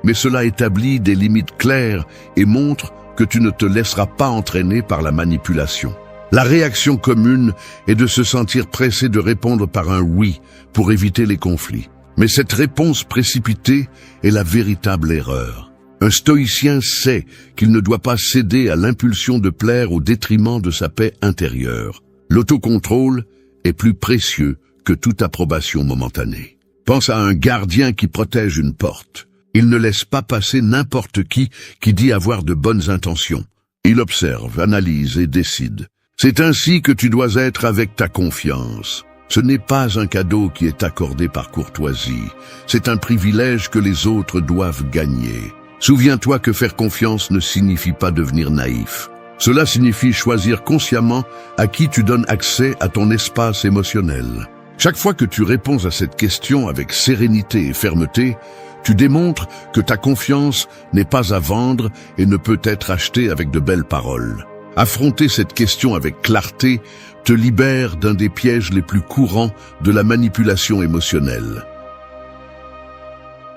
mais cela établit des limites claires et montre que tu ne te laisseras pas entraîner par la manipulation. La réaction commune est de se sentir pressé de répondre par un oui pour éviter les conflits. Mais cette réponse précipitée est la véritable erreur. Un stoïcien sait qu'il ne doit pas céder à l'impulsion de plaire au détriment de sa paix intérieure. L'autocontrôle est plus précieux que toute approbation momentanée. Pense à un gardien qui protège une porte. Il ne laisse pas passer n'importe qui dit avoir de bonnes intentions. Il observe, analyse et décide. C'est ainsi que tu dois être avec ta confiance. Ce n'est pas un cadeau qui est accordé par courtoisie. C'est un privilège que les autres doivent gagner. Souviens-toi que faire confiance ne signifie pas devenir naïf. Cela signifie choisir consciemment à qui tu donnes accès à ton espace émotionnel. Chaque fois que tu réponds à cette question avec sérénité et fermeté, tu démontres que ta confiance n'est pas à vendre et ne peut être achetée avec de belles paroles. Affronter cette question avec clarté te libère d'un des pièges les plus courants de la manipulation émotionnelle.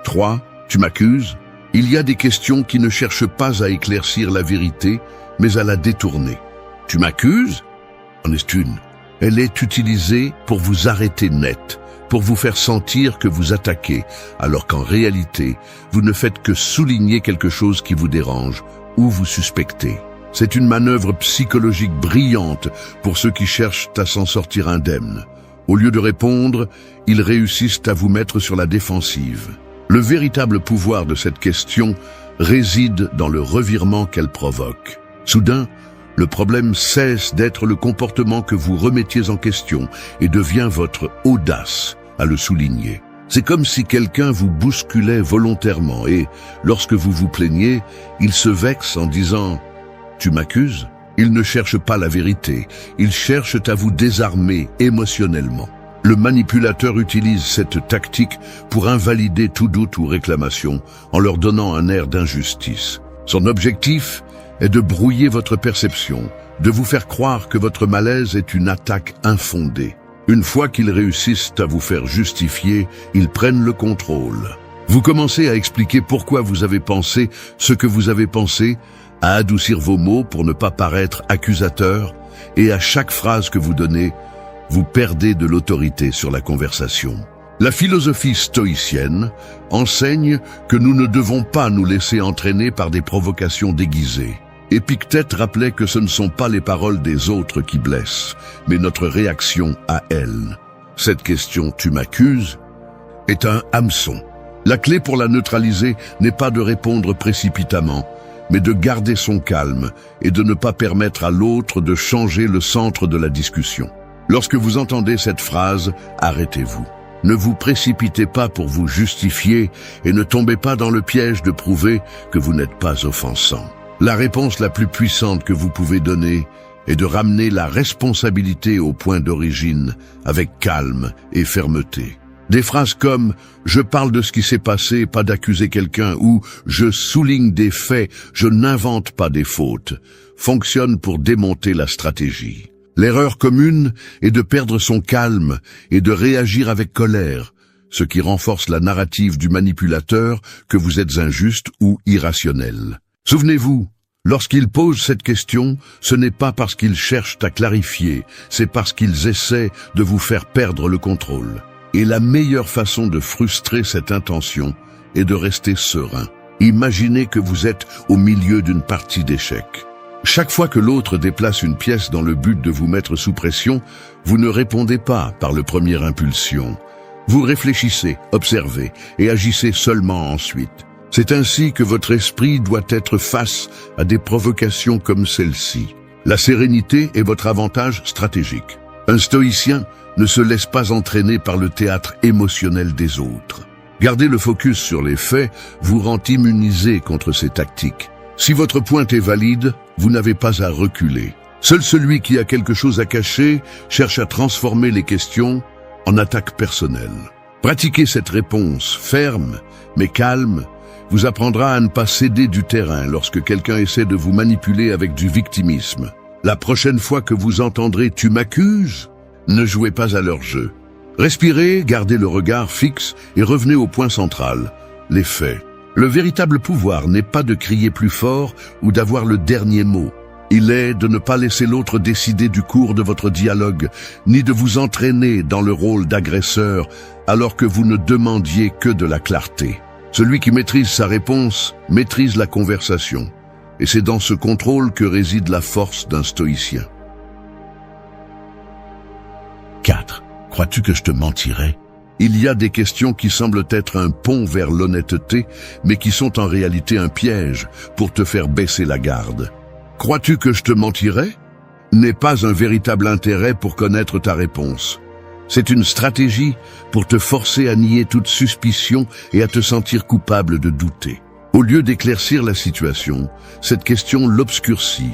3. Tu m'accuses? Il y a des questions qui ne cherchent pas à éclaircir la vérité, mais à la détourner. Tu m'accuses? En est une. Elle est utilisée pour vous arrêter net, pour vous faire sentir que vous attaquez, alors qu'en réalité, vous ne faites que souligner quelque chose qui vous dérange ou vous suspectez. C'est une manœuvre psychologique brillante pour ceux qui cherchent à s'en sortir indemnes. Au lieu de répondre, ils réussissent à vous mettre sur la défensive. Le véritable pouvoir de cette question réside dans le revirement qu'elle provoque. Soudain, le problème cesse d'être le comportement que vous remettiez en question et devient votre audace à le souligner. C'est comme si quelqu'un vous bousculait volontairement et, lorsque vous vous plaignez, il se vexe en disant « Tu m'accuses ?» Il ne cherche pas la vérité, il cherche à vous désarmer émotionnellement. Le manipulateur utilise cette tactique pour invalider tout doute ou réclamation en leur donnant un air d'injustice. Son objectif est de brouiller votre perception, de vous faire croire que votre malaise est une attaque infondée. Une fois qu'ils réussissent à vous faire justifier, ils prennent le contrôle. Vous commencez à expliquer pourquoi vous avez pensé ce que vous avez pensé, à adoucir vos mots pour ne pas paraître accusateur, et à chaque phrase que vous donnez, vous perdez de l'autorité sur la conversation. La philosophie stoïcienne enseigne que nous ne devons pas nous laisser entraîner par des provocations déguisées. Épictète rappelait que ce ne sont pas les paroles des autres qui blessent, mais notre réaction à elles. Cette question « tu m'accuses » est un hameçon. La clé pour la neutraliser n'est pas de répondre précipitamment, mais de garder son calme et de ne pas permettre à l'autre de changer le centre de la discussion. Lorsque vous entendez cette phrase, arrêtez-vous. Ne vous précipitez pas pour vous justifier et ne tombez pas dans le piège de prouver que vous n'êtes pas offensant. La réponse la plus puissante que vous pouvez donner est de ramener la responsabilité au point d'origine avec calme et fermeté. Des phrases comme « je parle de ce qui s'est passé, pas d'accuser quelqu'un » ou « je souligne des faits, je n'invente pas des fautes » fonctionnent pour démonter la stratégie. L'erreur commune est de perdre son calme et de réagir avec colère, ce qui renforce la narrative du manipulateur que vous êtes injuste ou irrationnel. Souvenez-vous, lorsqu'ils posent cette question, ce n'est pas parce qu'ils cherchent à clarifier, c'est parce qu'ils essaient de vous faire perdre le contrôle. Et la meilleure façon de frustrer cette intention est de rester serein. Imaginez que vous êtes au milieu d'une partie d'échecs. Chaque fois que l'autre déplace une pièce dans le but de vous mettre sous pression, vous ne répondez pas par le premier impulsion. Vous réfléchissez, observez et agissez seulement ensuite. C'est ainsi que votre esprit doit être face à des provocations comme celle-ci. La sérénité est votre avantage stratégique. Un stoïcien ne se laisse pas entraîner par le théâtre émotionnel des autres. Garder le focus sur les faits vous rend immunisé contre ces tactiques. Si votre pointe est valide, vous n'avez pas à reculer. Seul celui qui a quelque chose à cacher cherche à transformer les questions en attaque personnelle. Pratiquez cette réponse ferme mais calme vous apprendra à ne pas céder du terrain lorsque quelqu'un essaie de vous manipuler avec du victimisme. La prochaine fois que vous entendrez « tu m'accuses », ne jouez pas à leur jeu. Respirez, gardez le regard fixe et revenez au point central, les faits. Le véritable pouvoir n'est pas de crier plus fort ou d'avoir le dernier mot. Il est de ne pas laisser l'autre décider du cours de votre dialogue, ni de vous entraîner dans le rôle d'agresseur alors que vous ne demandiez que de la clarté. Celui qui maîtrise sa réponse maîtrise la conversation. Et c'est dans ce contrôle que réside la force d'un stoïcien. 4. Crois-tu que je te mentirais? Il y a des questions qui semblent être un pont vers l'honnêteté, mais qui sont en réalité un piège pour te faire baisser la garde. Crois-tu que je te mentirais? N'est pas un véritable intérêt pour connaître ta réponse. C'est une stratégie pour te forcer à nier toute suspicion et à te sentir coupable de douter. Au lieu d'éclaircir la situation, cette question l'obscurcit,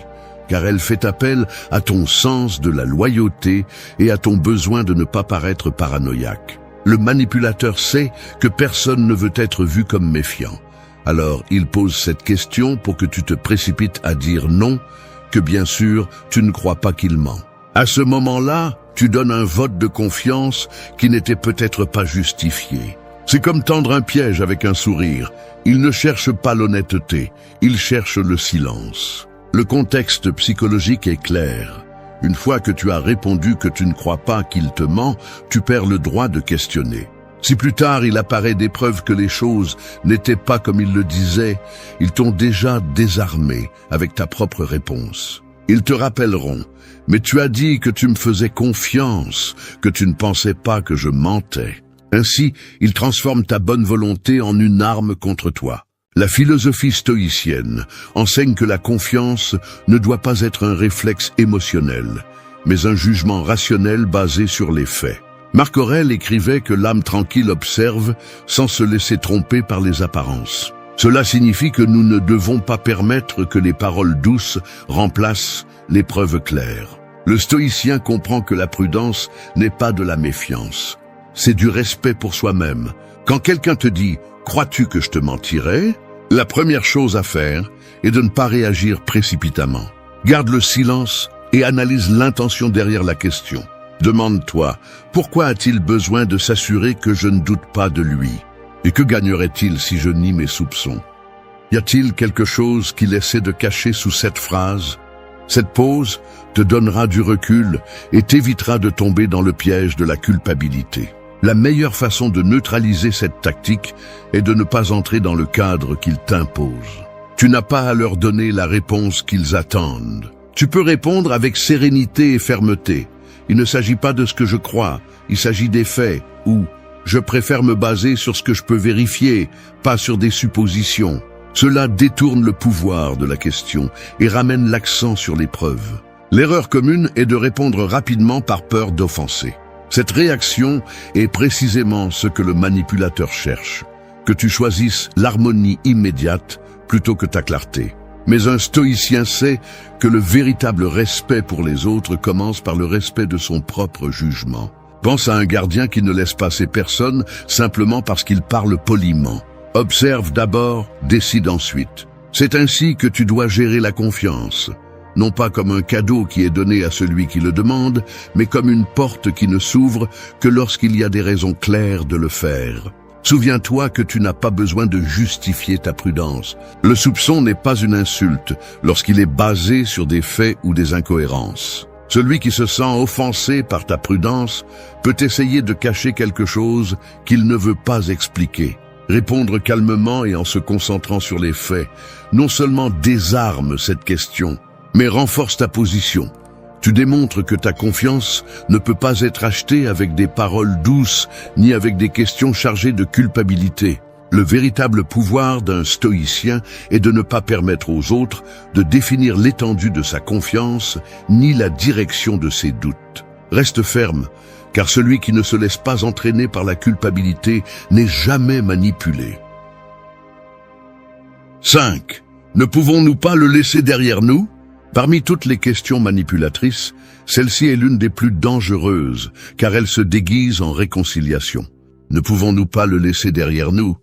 car elle fait appel à ton sens de la loyauté et à ton besoin de ne pas paraître paranoïaque. Le manipulateur sait que personne ne veut être vu comme méfiant. Alors il pose cette question pour que tu te précipites à dire non, que bien sûr tu ne crois pas qu'il ment. À ce moment-là, tu donnes un vote de confiance qui n'était peut-être pas justifié. C'est comme tendre un piège avec un sourire. Il ne cherche pas l'honnêteté, il cherche le silence. Le contexte psychologique est clair. Une fois que tu as répondu que tu ne crois pas qu'il te ment, tu perds le droit de questionner. Si plus tard il apparaît des preuves que les choses n'étaient pas comme il le disait, ils t'ont déjà désarmé avec ta propre réponse. Ils te rappelleront, mais tu as dit que tu me faisais confiance, que tu ne pensais pas que je mentais. Ainsi, ils transforment ta bonne volonté en une arme contre toi. La philosophie stoïcienne enseigne que la confiance ne doit pas être un réflexe émotionnel, mais un jugement rationnel basé sur les faits. Marc Aurèle écrivait que l'âme tranquille observe sans se laisser tromper par les apparences. Cela signifie que nous ne devons pas permettre que les paroles douces remplacent les preuves claires. Le stoïcien comprend que la prudence n'est pas de la méfiance. C'est du respect pour soi-même. Quand quelqu'un te dit « Crois-tu que je te mentirais ?» La première chose à faire est de ne pas réagir précipitamment. Garde le silence et analyse l'intention derrière la question. Demande-toi, pourquoi a-t-il besoin de s'assurer que je ne doute pas de lui? Et que gagnerait-il si je nie mes soupçons? Y a-t-il quelque chose qu'il essaie de cacher sous cette phrase? Cette pause te donnera du recul et t'évitera de tomber dans le piège de la culpabilité. La meilleure façon de neutraliser cette tactique est de ne pas entrer dans le cadre qu'ils t'imposent. Tu n'as pas à leur donner la réponse qu'ils attendent. Tu peux répondre avec sérénité et fermeté. Il ne s'agit pas de ce que je crois, il s'agit des faits, ou je préfère me baser sur ce que je peux vérifier, pas sur des suppositions. Cela détourne le pouvoir de la question et ramène l'accent sur les preuves. L'erreur commune est de répondre rapidement par peur d'offenser. Cette réaction est précisément ce que le manipulateur cherche, que tu choisisses l'harmonie immédiate plutôt que ta clarté. Mais un stoïcien sait que le véritable respect pour les autres commence par le respect de son propre jugement. Pense à un gardien qui ne laisse passer personne simplement parce qu'il parle poliment. Observe d'abord, décide ensuite. C'est ainsi que tu dois gérer la confiance. Non pas comme un cadeau qui est donné à celui qui le demande, mais comme une porte qui ne s'ouvre que lorsqu'il y a des raisons claires de le faire. Souviens-toi que tu n'as pas besoin de justifier ta prudence. Le soupçon n'est pas une insulte lorsqu'il est basé sur des faits ou des incohérences. Celui qui se sent offensé par ta prudence peut essayer de cacher quelque chose qu'il ne veut pas expliquer. Répondre calmement et en se concentrant sur les faits, non seulement désarme cette question, mais renforce ta position. Tu démontres que ta confiance ne peut pas être achetée avec des paroles douces ni avec des questions chargées de culpabilité. Le véritable pouvoir d'un stoïcien est de ne pas permettre aux autres de définir l'étendue de sa confiance ni la direction de ses doutes. Reste ferme, car celui qui ne se laisse pas entraîner par la culpabilité n'est jamais manipulé. 5. Ne pouvons-nous pas le laisser derrière nous ? Parmi toutes les questions manipulatrices, celle-ci est l'une des plus dangereuses, car elle se déguise en réconciliation. Ne pouvons-nous pas le laisser derrière nous ?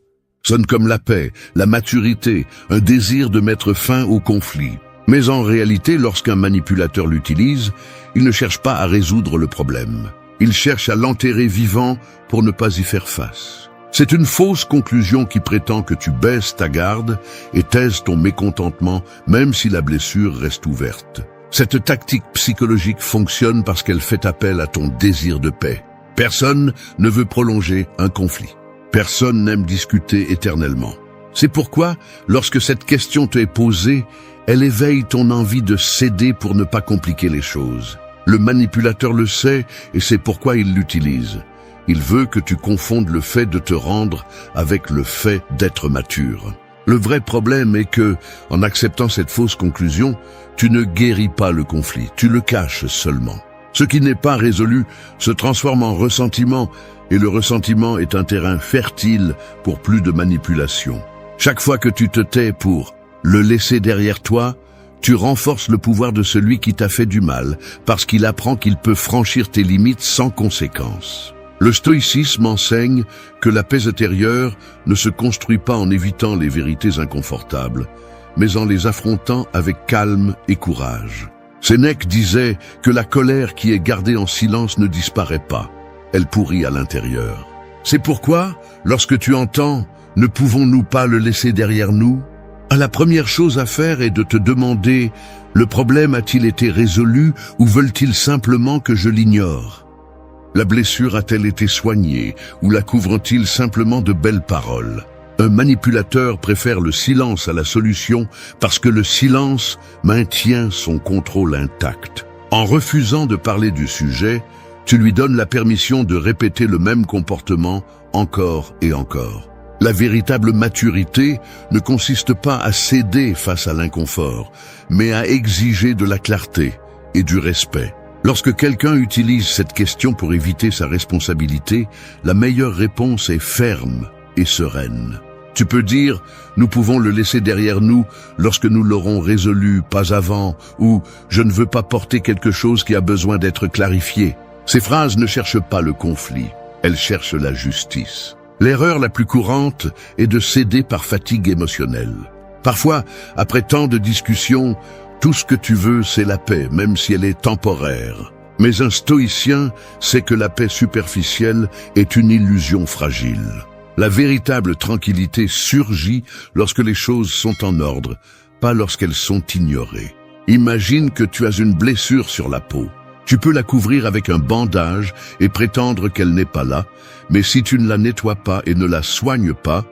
Sonne comme la paix, la maturité, un désir de mettre fin au conflit. Mais en réalité, lorsqu'un manipulateur l'utilise, il ne cherche pas à résoudre le problème. Il cherche à l'enterrer vivant pour ne pas y faire face. C'est une fausse conclusion qui prétend que tu baisses ta garde et taises ton mécontentement même si la blessure reste ouverte. Cette tactique psychologique fonctionne parce qu'elle fait appel à ton désir de paix. Personne ne veut prolonger un conflit. Personne n'aime discuter éternellement. C'est pourquoi, lorsque cette question te est posée, elle éveille ton envie de céder pour ne pas compliquer les choses. Le manipulateur le sait et c'est pourquoi il l'utilise. Il veut que tu confondes le fait de te rendre avec le fait d'être mature. Le vrai problème est que, en acceptant cette fausse conclusion, tu ne guéris pas le conflit, tu le caches seulement. Ce qui n'est pas résolu se transforme en ressentiment et le ressentiment est un terrain fertile pour plus de manipulation. Chaque fois que tu te tais pour le laisser derrière toi, tu renforces le pouvoir de celui qui t'a fait du mal, parce qu'il apprend qu'il peut franchir tes limites sans conséquence. Le stoïcisme enseigne que la paix intérieure ne se construit pas en évitant les vérités inconfortables, mais en les affrontant avec calme et courage. Sénèque disait que la colère qui est gardée en silence ne disparaît pas, elle pourrit à l'intérieur. C'est pourquoi, lorsque tu entends « Ne pouvons-nous pas le laisser derrière nous ?» la première chose à faire est de te demander « Le problème a-t-il été résolu ou veulent-ils simplement que je l'ignore ?» La blessure a-t-elle été soignée ou la couvrent-ils simplement de belles paroles? Un manipulateur préfère le silence à la solution parce que le silence maintient son contrôle intact. En refusant de parler du sujet, tu lui donnes la permission de répéter le même comportement encore et encore. La véritable maturité ne consiste pas à céder face à l'inconfort, mais à exiger de la clarté et du respect. Lorsque quelqu'un utilise cette question pour éviter sa responsabilité, la meilleure réponse est ferme et sereine. Tu peux dire « Nous pouvons le laisser derrière nous lorsque nous l'aurons résolu, pas avant » ou « Je ne veux pas porter quelque chose qui a besoin d'être clarifié ». Ces phrases ne cherchent pas le conflit, elles cherchent la justice. L'erreur la plus courante est de céder par fatigue émotionnelle. Parfois, après tant de discussions, tout ce que tu veux, c'est la paix, même si elle est temporaire. Mais un stoïcien sait que la paix superficielle est une illusion fragile. La véritable tranquillité surgit lorsque les choses sont en ordre, pas lorsqu'elles sont ignorées. Imagine que tu as une blessure sur la peau. Tu peux la couvrir avec un bandage et prétendre qu'elle n'est pas là, mais si tu ne la nettoies pas et ne la soignes pas,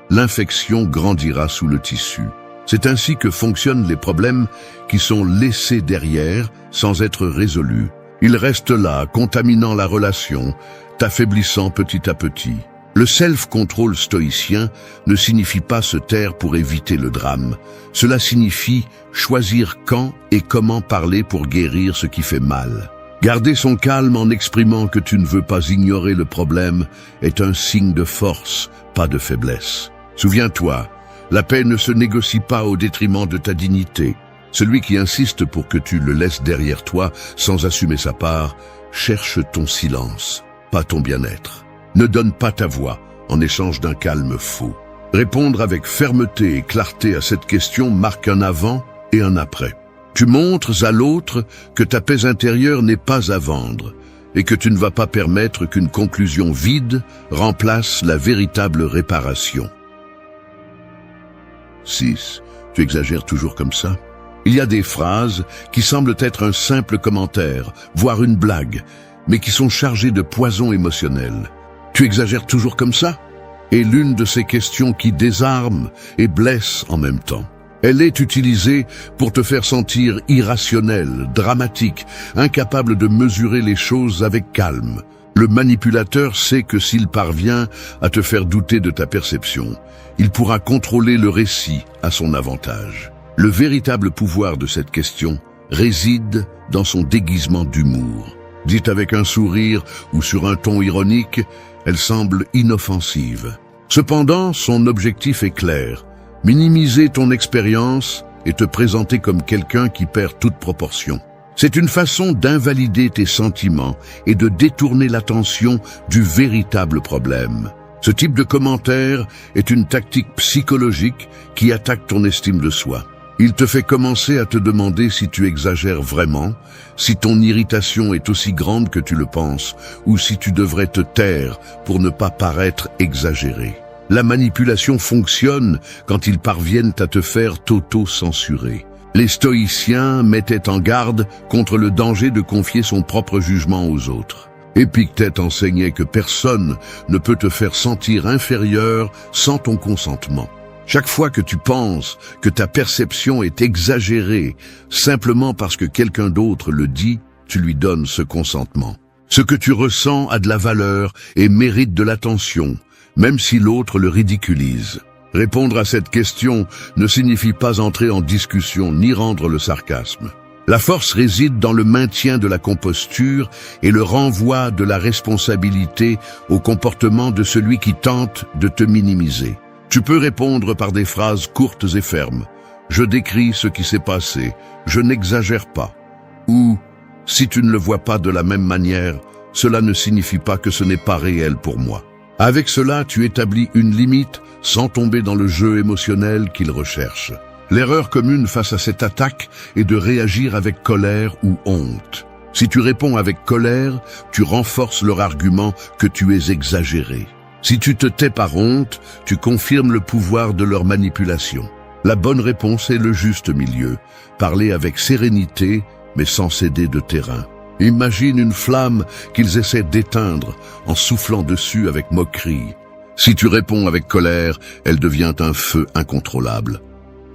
l'infection grandira sous le tissu. C'est ainsi que fonctionnent les problèmes qui sont laissés derrière sans être résolus. Ils restent là, contaminant la relation, t'affaiblissant petit à petit. Le self-control stoïcien ne signifie pas se taire pour éviter le drame. Cela signifie choisir quand et comment parler pour guérir ce qui fait mal. Garder son calme en exprimant que tu ne veux pas ignorer le problème est un signe de force, pas de faiblesse. Souviens-toi, la paix ne se négocie pas au détriment de ta dignité. Celui qui insiste pour que tu le laisses derrière toi sans assumer sa part, cherche ton silence, pas ton bien-être. Ne donne pas ta voix en échange d'un calme faux. Répondre avec fermeté et clarté à cette question marque un avant et un après. Tu montres à l'autre que ta paix intérieure n'est pas à vendre et que tu ne vas pas permettre qu'une conclusion vide remplace la véritable réparation. 6. Tu exagères toujours comme ça? Il y a des phrases qui semblent être un simple commentaire, voire une blague, mais qui sont chargées de poison émotionnel. Tu exagères toujours comme ça? Est l'une de ces questions qui désarme et blesse en même temps. Elle est utilisée pour te faire sentir irrationnel, dramatique, incapable de mesurer les choses avec calme. Le manipulateur sait que s'il parvient à te faire douter de ta perception, il pourra contrôler le récit à son avantage. Le véritable pouvoir de cette question réside dans son déguisement d'humour. Dite avec un sourire ou sur un ton ironique, elle semble inoffensive. Cependant, son objectif est clair, minimiser ton expérience et te présenter comme quelqu'un qui perd toute proportion. C'est une façon d'invalider tes sentiments et de détourner l'attention du véritable problème. Ce type de commentaire est une tactique psychologique qui attaque ton estime de soi. Il te fait commencer à te demander si tu exagères vraiment, si ton irritation est aussi grande que tu le penses, ou si tu devrais te taire pour ne pas paraître exagéré. La manipulation fonctionne quand ils parviennent à te faire t'auto-censurer. Les stoïciens mettaient en garde contre le danger de confier son propre jugement aux autres. Épictète enseignait que personne ne peut te faire sentir inférieur sans ton consentement. Chaque fois que tu penses que ta perception est exagérée simplement parce que quelqu'un d'autre le dit, tu lui donnes ce consentement. Ce que tu ressens a de la valeur et mérite de l'attention, même si l'autre le ridiculise. Répondre à cette question ne signifie pas entrer en discussion ni rendre le sarcasme. La force réside dans le maintien de la composture et le renvoi de la responsabilité au comportement de celui qui tente de te minimiser. Tu peux répondre par des phrases courtes et fermes. Je décris ce qui s'est passé, je n'exagère pas. Ou, si tu ne le vois pas de la même manière, cela ne signifie pas que ce n'est pas réel pour moi. Avec cela, tu établis une limite sans tomber dans le jeu émotionnel qu'il recherche. L'erreur commune face à cette attaque est de réagir avec colère ou honte. Si tu réponds avec colère, tu renforces leur argument que tu es exagéré. Si tu te tais par honte, tu confirmes le pouvoir de leur manipulation. La bonne réponse est le juste milieu. Parler avec sérénité, mais sans céder de terrain. Imagine une flamme qu'ils essaient d'éteindre en soufflant dessus avec moquerie. Si tu réponds avec colère, elle devient un feu incontrôlable.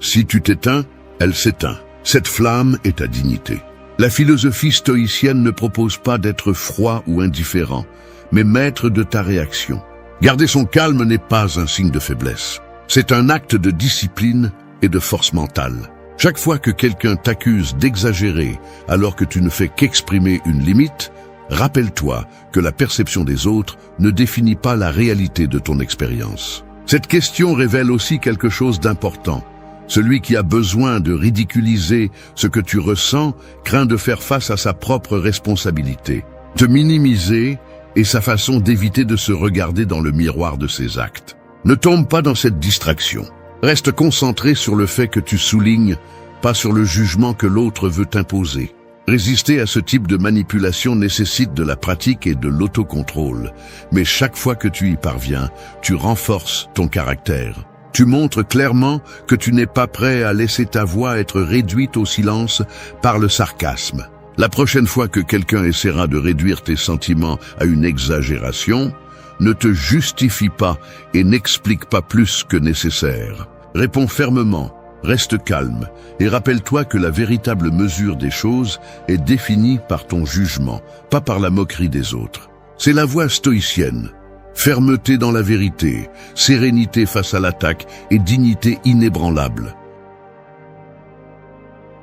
Si tu t'éteins, elle s'éteint. Cette flamme est ta dignité. La philosophie stoïcienne ne propose pas d'être froid ou indifférent, mais maître de ta réaction. Garder son calme n'est pas un signe de faiblesse. C'est un acte de discipline et de force mentale. Chaque fois que quelqu'un t'accuse d'exagérer alors que tu ne fais qu'exprimer une limite, rappelle-toi que la perception des autres ne définit pas la réalité de ton expérience. Cette question révèle aussi quelque chose d'important. Celui qui a besoin de ridiculiser ce que tu ressens craint de faire face à sa propre responsabilité. Te minimiser est sa façon d'éviter de se regarder dans le miroir de ses actes. Ne tombe pas dans cette distraction. Reste concentré sur le fait que tu soulignes, pas sur le jugement que l'autre veut t'imposer. Résister à ce type de manipulation nécessite de la pratique et de l'autocontrôle. Mais chaque fois que tu y parviens, tu renforces ton caractère. Tu montres clairement que tu n'es pas prêt à laisser ta voix être réduite au silence par le sarcasme. La prochaine fois que quelqu'un essaiera de réduire tes sentiments à une exagération, ne te justifie pas et n'explique pas plus que nécessaire. Réponds fermement, reste calme et rappelle-toi que la véritable mesure des choses est définie par ton jugement, pas par la moquerie des autres. C'est la voie stoïcienne. Fermeté dans la vérité, sérénité face à l'attaque et dignité inébranlable.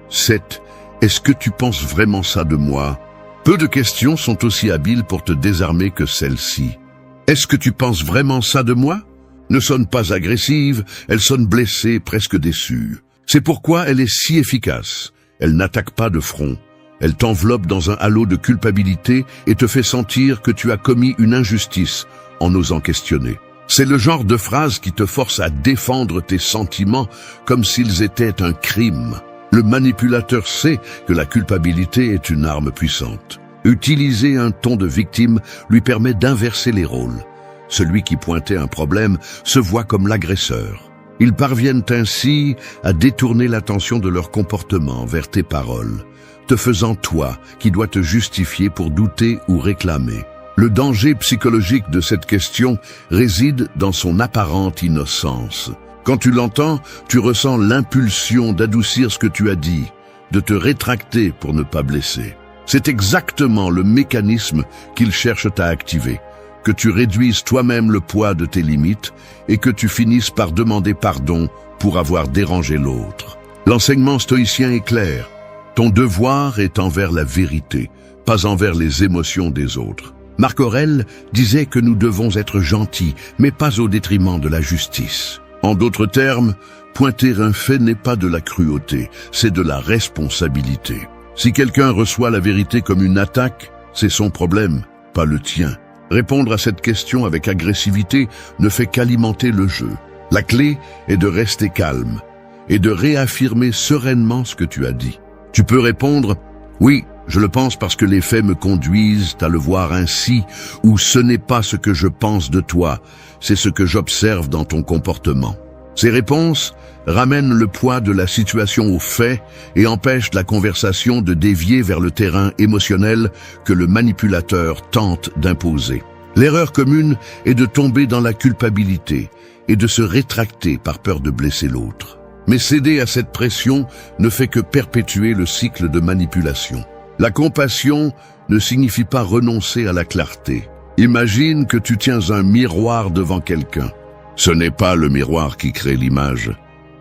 7. Est-ce que tu penses vraiment ça de moi? Peu de questions sont aussi habiles pour te désarmer que celle-ci. Est-ce que tu penses vraiment ça de moi? Ne sonne pas agressive, elle sonne blessée, presque déçue. C'est pourquoi elle est si efficace. Elle n'attaque pas de front. Elle t'enveloppe dans un halo de culpabilité et te fait sentir que tu as commis une injustice en osant questionner. C'est le genre de phrase qui te force à défendre tes sentiments comme s'ils étaient un crime. Le manipulateur sait que la culpabilité est une arme puissante. Utiliser un ton de victime lui permet d'inverser les rôles. Celui qui pointait un problème se voit comme l'agresseur. Ils parviennent ainsi à détourner l'attention de leur comportement vers tes paroles, te faisant toi qui dois te justifier pour douter ou réclamer. Le danger psychologique de cette question réside dans son apparente innocence. Quand tu l'entends, tu ressens l'impulsion d'adoucir ce que tu as dit, de te rétracter pour ne pas blesser. C'est exactement le mécanisme qu'ils cherchent à activer, que tu réduises toi-même le poids de tes limites et que tu finisses par demander pardon pour avoir dérangé l'autre. L'enseignement stoïcien est clair. Ton devoir est envers la vérité, pas envers les émotions des autres. Marc Aurèle disait que nous devons être gentils, mais pas au détriment de la justice. En d'autres termes, pointer un fait n'est pas de la cruauté, c'est de la responsabilité. Si quelqu'un reçoit la vérité comme une attaque, c'est son problème, pas le tien. Répondre à cette question avec agressivité ne fait qu'alimenter le jeu. La clé est de rester calme et de réaffirmer sereinement ce que tu as dit. Tu peux répondre « Oui, je le pense parce que les faits me conduisent à le voir ainsi » ou « Ce n'est pas ce que je pense de toi, c'est ce que j'observe dans ton comportement ». Ces réponses ramènent le poids de la situation aux faits et empêchent la conversation de dévier vers le terrain émotionnel que le manipulateur tente d'imposer. L'erreur commune est de tomber dans la culpabilité et de se rétracter par peur de blesser l'autre. Mais céder à cette pression ne fait que perpétuer le cycle de manipulation. La compassion ne signifie pas renoncer à la clarté. Imagine que tu tiens un miroir devant quelqu'un. Ce n'est pas le miroir qui crée l'image.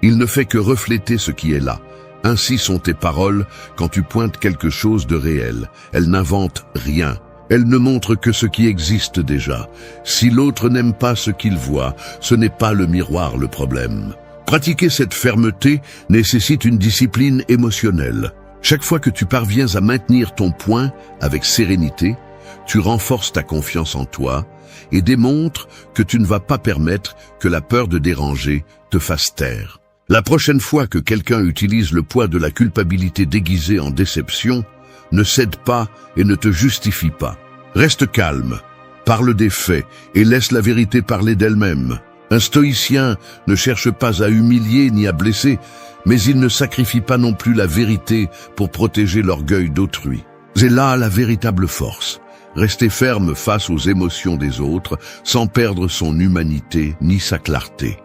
Il ne fait que refléter ce qui est là. Ainsi sont tes paroles quand tu pointes quelque chose de réel. Elles n'inventent rien. Elles ne montrent que ce qui existe déjà. Si l'autre n'aime pas ce qu'il voit, ce n'est pas le miroir le problème. Pratiquer cette fermeté nécessite une discipline émotionnelle. Chaque fois que tu parviens à maintenir ton point avec sérénité, tu renforces ta confiance en toi et démontres que tu ne vas pas permettre que la peur de déranger te fasse taire. La prochaine fois que quelqu'un utilise le poids de la culpabilité déguisée en déception, ne cède pas et ne te justifie pas. Reste calme, parle des faits et laisse la vérité parler d'elle-même. Un stoïcien ne cherche pas à humilier ni à blesser, mais il ne sacrifie pas non plus la vérité pour protéger l'orgueil d'autrui. C'est là la véritable force. Rester ferme face aux émotions des autres, sans perdre son humanité ni sa clarté.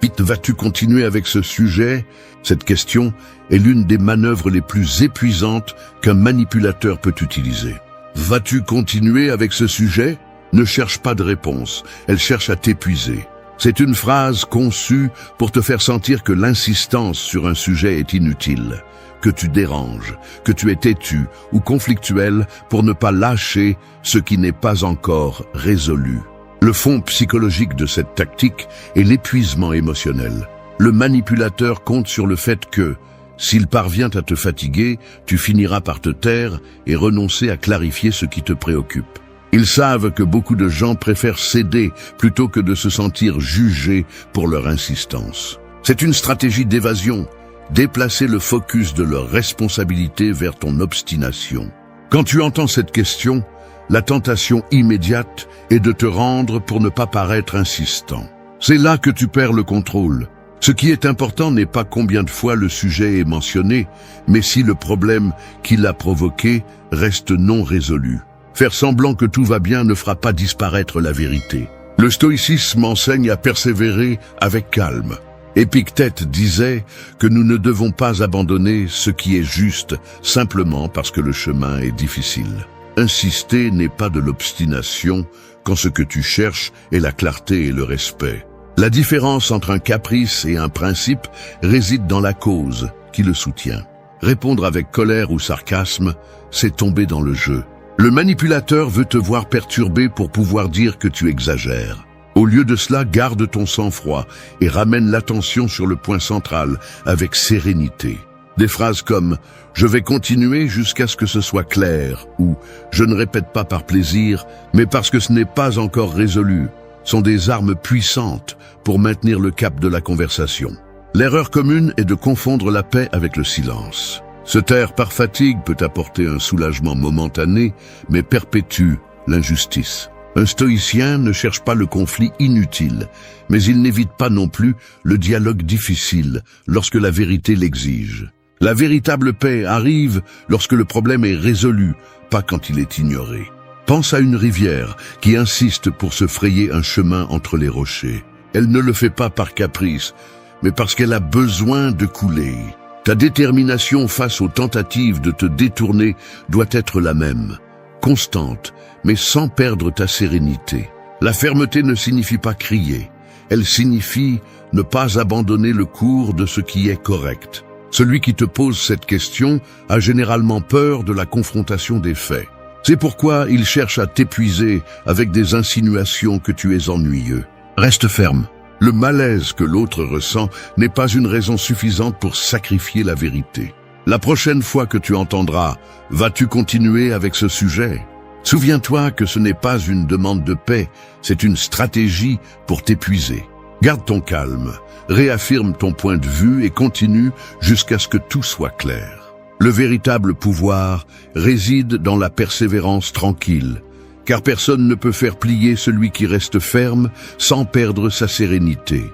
Vite, vas-tu continuer avec ce sujet? Cette question est l'une des manœuvres les plus épuisantes qu'un manipulateur peut utiliser. Vas-tu continuer avec ce sujet? Ne cherche pas de réponse, elle cherche à t'épuiser. C'est une phrase conçue pour te faire sentir que l'insistance sur un sujet est inutile, que tu déranges, que tu es têtu ou conflictuel pour ne pas lâcher ce qui n'est pas encore résolu. Le fond psychologique de cette tactique est l'épuisement émotionnel. Le manipulateur compte sur le fait que, s'il parvient à te fatiguer, tu finiras par te taire et renoncer à clarifier ce qui te préoccupe. Ils savent que beaucoup de gens préfèrent céder plutôt que de se sentir jugés pour leur insistance. C'est une stratégie d'évasion, déplacer le focus de leur responsabilité vers ton obstination. Quand tu entends cette question, la tentation immédiate est de te rendre pour ne pas paraître insistant. C'est là que tu perds le contrôle. Ce qui est important n'est pas combien de fois le sujet est mentionné, mais si le problème qui l'a provoqué reste non résolu. Faire semblant que tout va bien ne fera pas disparaître la vérité. Le stoïcisme enseigne à persévérer avec calme. Épictète disait que nous ne devons pas abandonner ce qui est juste simplement parce que le chemin est difficile. Insister n'est pas de l'obstination quand ce que tu cherches est la clarté et le respect. La différence entre un caprice et un principe réside dans la cause qui le soutient. Répondre avec colère ou sarcasme, c'est tomber dans le jeu. Le manipulateur veut te voir perturbé pour pouvoir dire que tu exagères. Au lieu de cela, garde ton sang-froid et ramène l'attention sur le point central avec sérénité. Des phrases comme « je vais continuer jusqu'à ce que ce soit clair » ou « je ne répète pas par plaisir, mais parce que ce n'est pas encore résolu » sont des armes puissantes pour maintenir le cap de la conversation. L'erreur commune est de confondre la paix avec le silence. Se taire par fatigue peut apporter un soulagement momentané, mais perpétue l'injustice. Un stoïcien ne cherche pas le conflit inutile, mais il n'évite pas non plus le dialogue difficile lorsque la vérité l'exige. La véritable paix arrive lorsque le problème est résolu, pas quand il est ignoré. Pense à une rivière qui insiste pour se frayer un chemin entre les rochers. Elle ne le fait pas par caprice, mais parce qu'elle a besoin de couler. Ta détermination face aux tentatives de te détourner doit être la même, constante, mais sans perdre ta sérénité. La fermeté ne signifie pas crier, elle signifie ne pas abandonner le cours de ce qui est correct. Celui qui te pose cette question a généralement peur de la confrontation des faits. C'est pourquoi il cherche à t'épuiser avec des insinuations que tu es ennuyeux. Reste ferme. Le malaise que l'autre ressent n'est pas une raison suffisante pour sacrifier la vérité. La prochaine fois que tu entendras « Vas-tu continuer avec ce sujet ?» Souviens-toi que ce n'est pas une demande de paix, c'est une stratégie pour t'épuiser. Garde ton calme, réaffirme ton point de vue et continue jusqu'à ce que tout soit clair. Le véritable pouvoir réside dans la persévérance tranquille, car personne ne peut faire plier celui qui reste ferme sans perdre sa sérénité.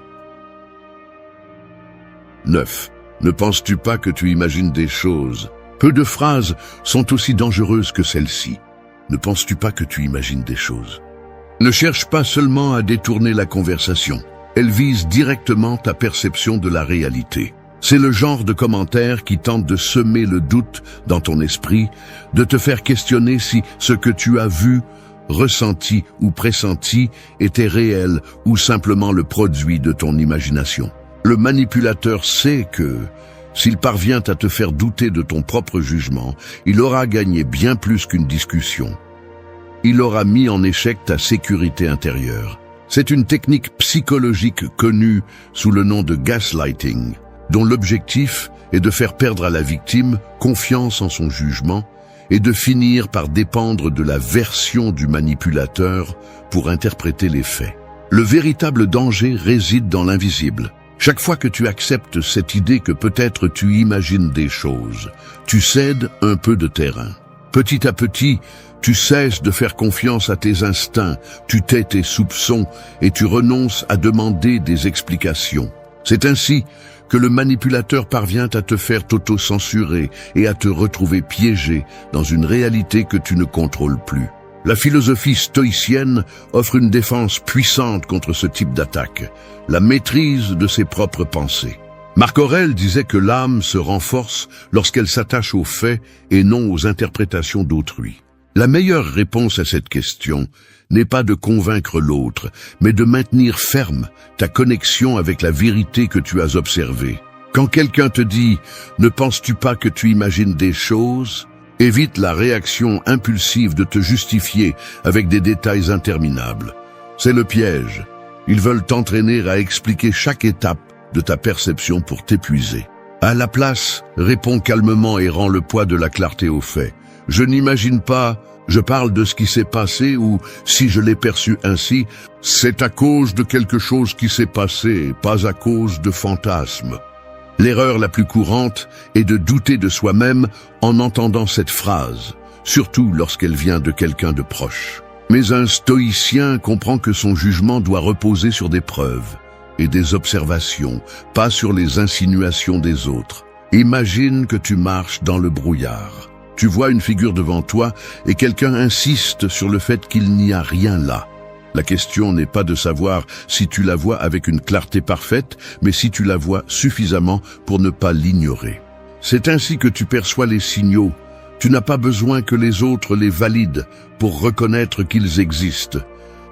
9. Ne penses-tu pas que tu imagines des choses? Peu de phrases sont aussi dangereuses que celles-ci. Ne penses-tu pas que tu imagines des choses? Ne cherche pas seulement à détourner la conversation. Elle vise directement ta perception de la réalité. C'est le genre de commentaire qui tente de semer le doute dans ton esprit, de te faire questionner si ce que tu as vu, ressenti ou pressenti était réel ou simplement le produit de ton imagination. Le manipulateur sait que, s'il parvient à te faire douter de ton propre jugement, il aura gagné bien plus qu'une discussion. Il aura mis en échec ta sécurité intérieure. C'est une technique psychologique connue sous le nom de gaslighting, dont l'objectif est de faire perdre à la victime confiance en son jugement et de finir par dépendre de la version du manipulateur pour interpréter les faits. Le véritable danger réside dans l'invisible. Chaque fois que tu acceptes cette idée que peut-être tu imagines des choses, tu cèdes un peu de terrain. Petit à petit, tu cesses de faire confiance à tes instincts, tu tais tes soupçons et tu renonces à demander des explications. C'est ainsi que le manipulateur parvient à te faire t'auto-censurer et à te retrouver piégé dans une réalité que tu ne contrôles plus. La philosophie stoïcienne offre une défense puissante contre ce type d'attaque, la maîtrise de ses propres pensées. Marc Aurèle disait que l'âme se renforce lorsqu'elle s'attache aux faits et non aux interprétations d'autrui. La meilleure réponse à cette question n'est pas de convaincre l'autre, mais de maintenir ferme ta connexion avec la vérité que tu as observée. Quand quelqu'un te dit « Ne penses-tu pas que tu imagines des choses ?» évite la réaction impulsive de te justifier avec des détails interminables. C'est le piège. Ils veulent t'entraîner à expliquer chaque étape de ta perception pour t'épuiser. À la place, réponds calmement et rends le poids de la clarté aux faits. Je n'imagine pas, je parle de ce qui s'est passé ou, si je l'ai perçu ainsi, c'est à cause de quelque chose qui s'est passé, pas à cause de fantasmes. L'erreur la plus courante est de douter de soi-même en entendant cette phrase, surtout lorsqu'elle vient de quelqu'un de proche. Mais un stoïcien comprend que son jugement doit reposer sur des preuves et des observations, pas sur les insinuations des autres. Imagine que tu marches dans le brouillard. Tu vois une figure devant toi et quelqu'un insiste sur le fait qu'il n'y a rien là. La question n'est pas de savoir si tu la vois avec une clarté parfaite, mais si tu la vois suffisamment pour ne pas l'ignorer. C'est ainsi que tu perçois les signaux. Tu n'as pas besoin que les autres les valident pour reconnaître qu'ils existent.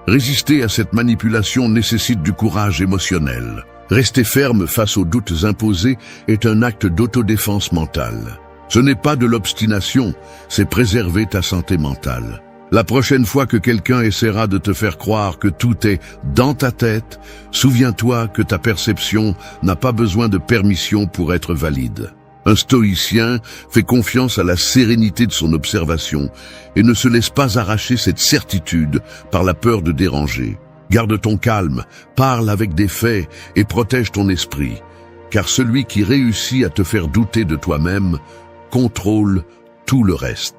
Résister à cette manipulation nécessite du courage émotionnel. Rester ferme face aux doutes imposés est un acte d'autodéfense mentale. Ce n'est pas de l'obstination, c'est préserver ta santé mentale. La prochaine fois que quelqu'un essaiera de te faire croire que tout est dans ta tête, souviens-toi que ta perception n'a pas besoin de permission pour être valide. Un stoïcien fait confiance à la sérénité de son observation et ne se laisse pas arracher cette certitude par la peur de déranger. Garde ton calme, parle avec des faits et protège ton esprit, car celui qui réussit à te faire douter de toi-même contrôle tout le reste.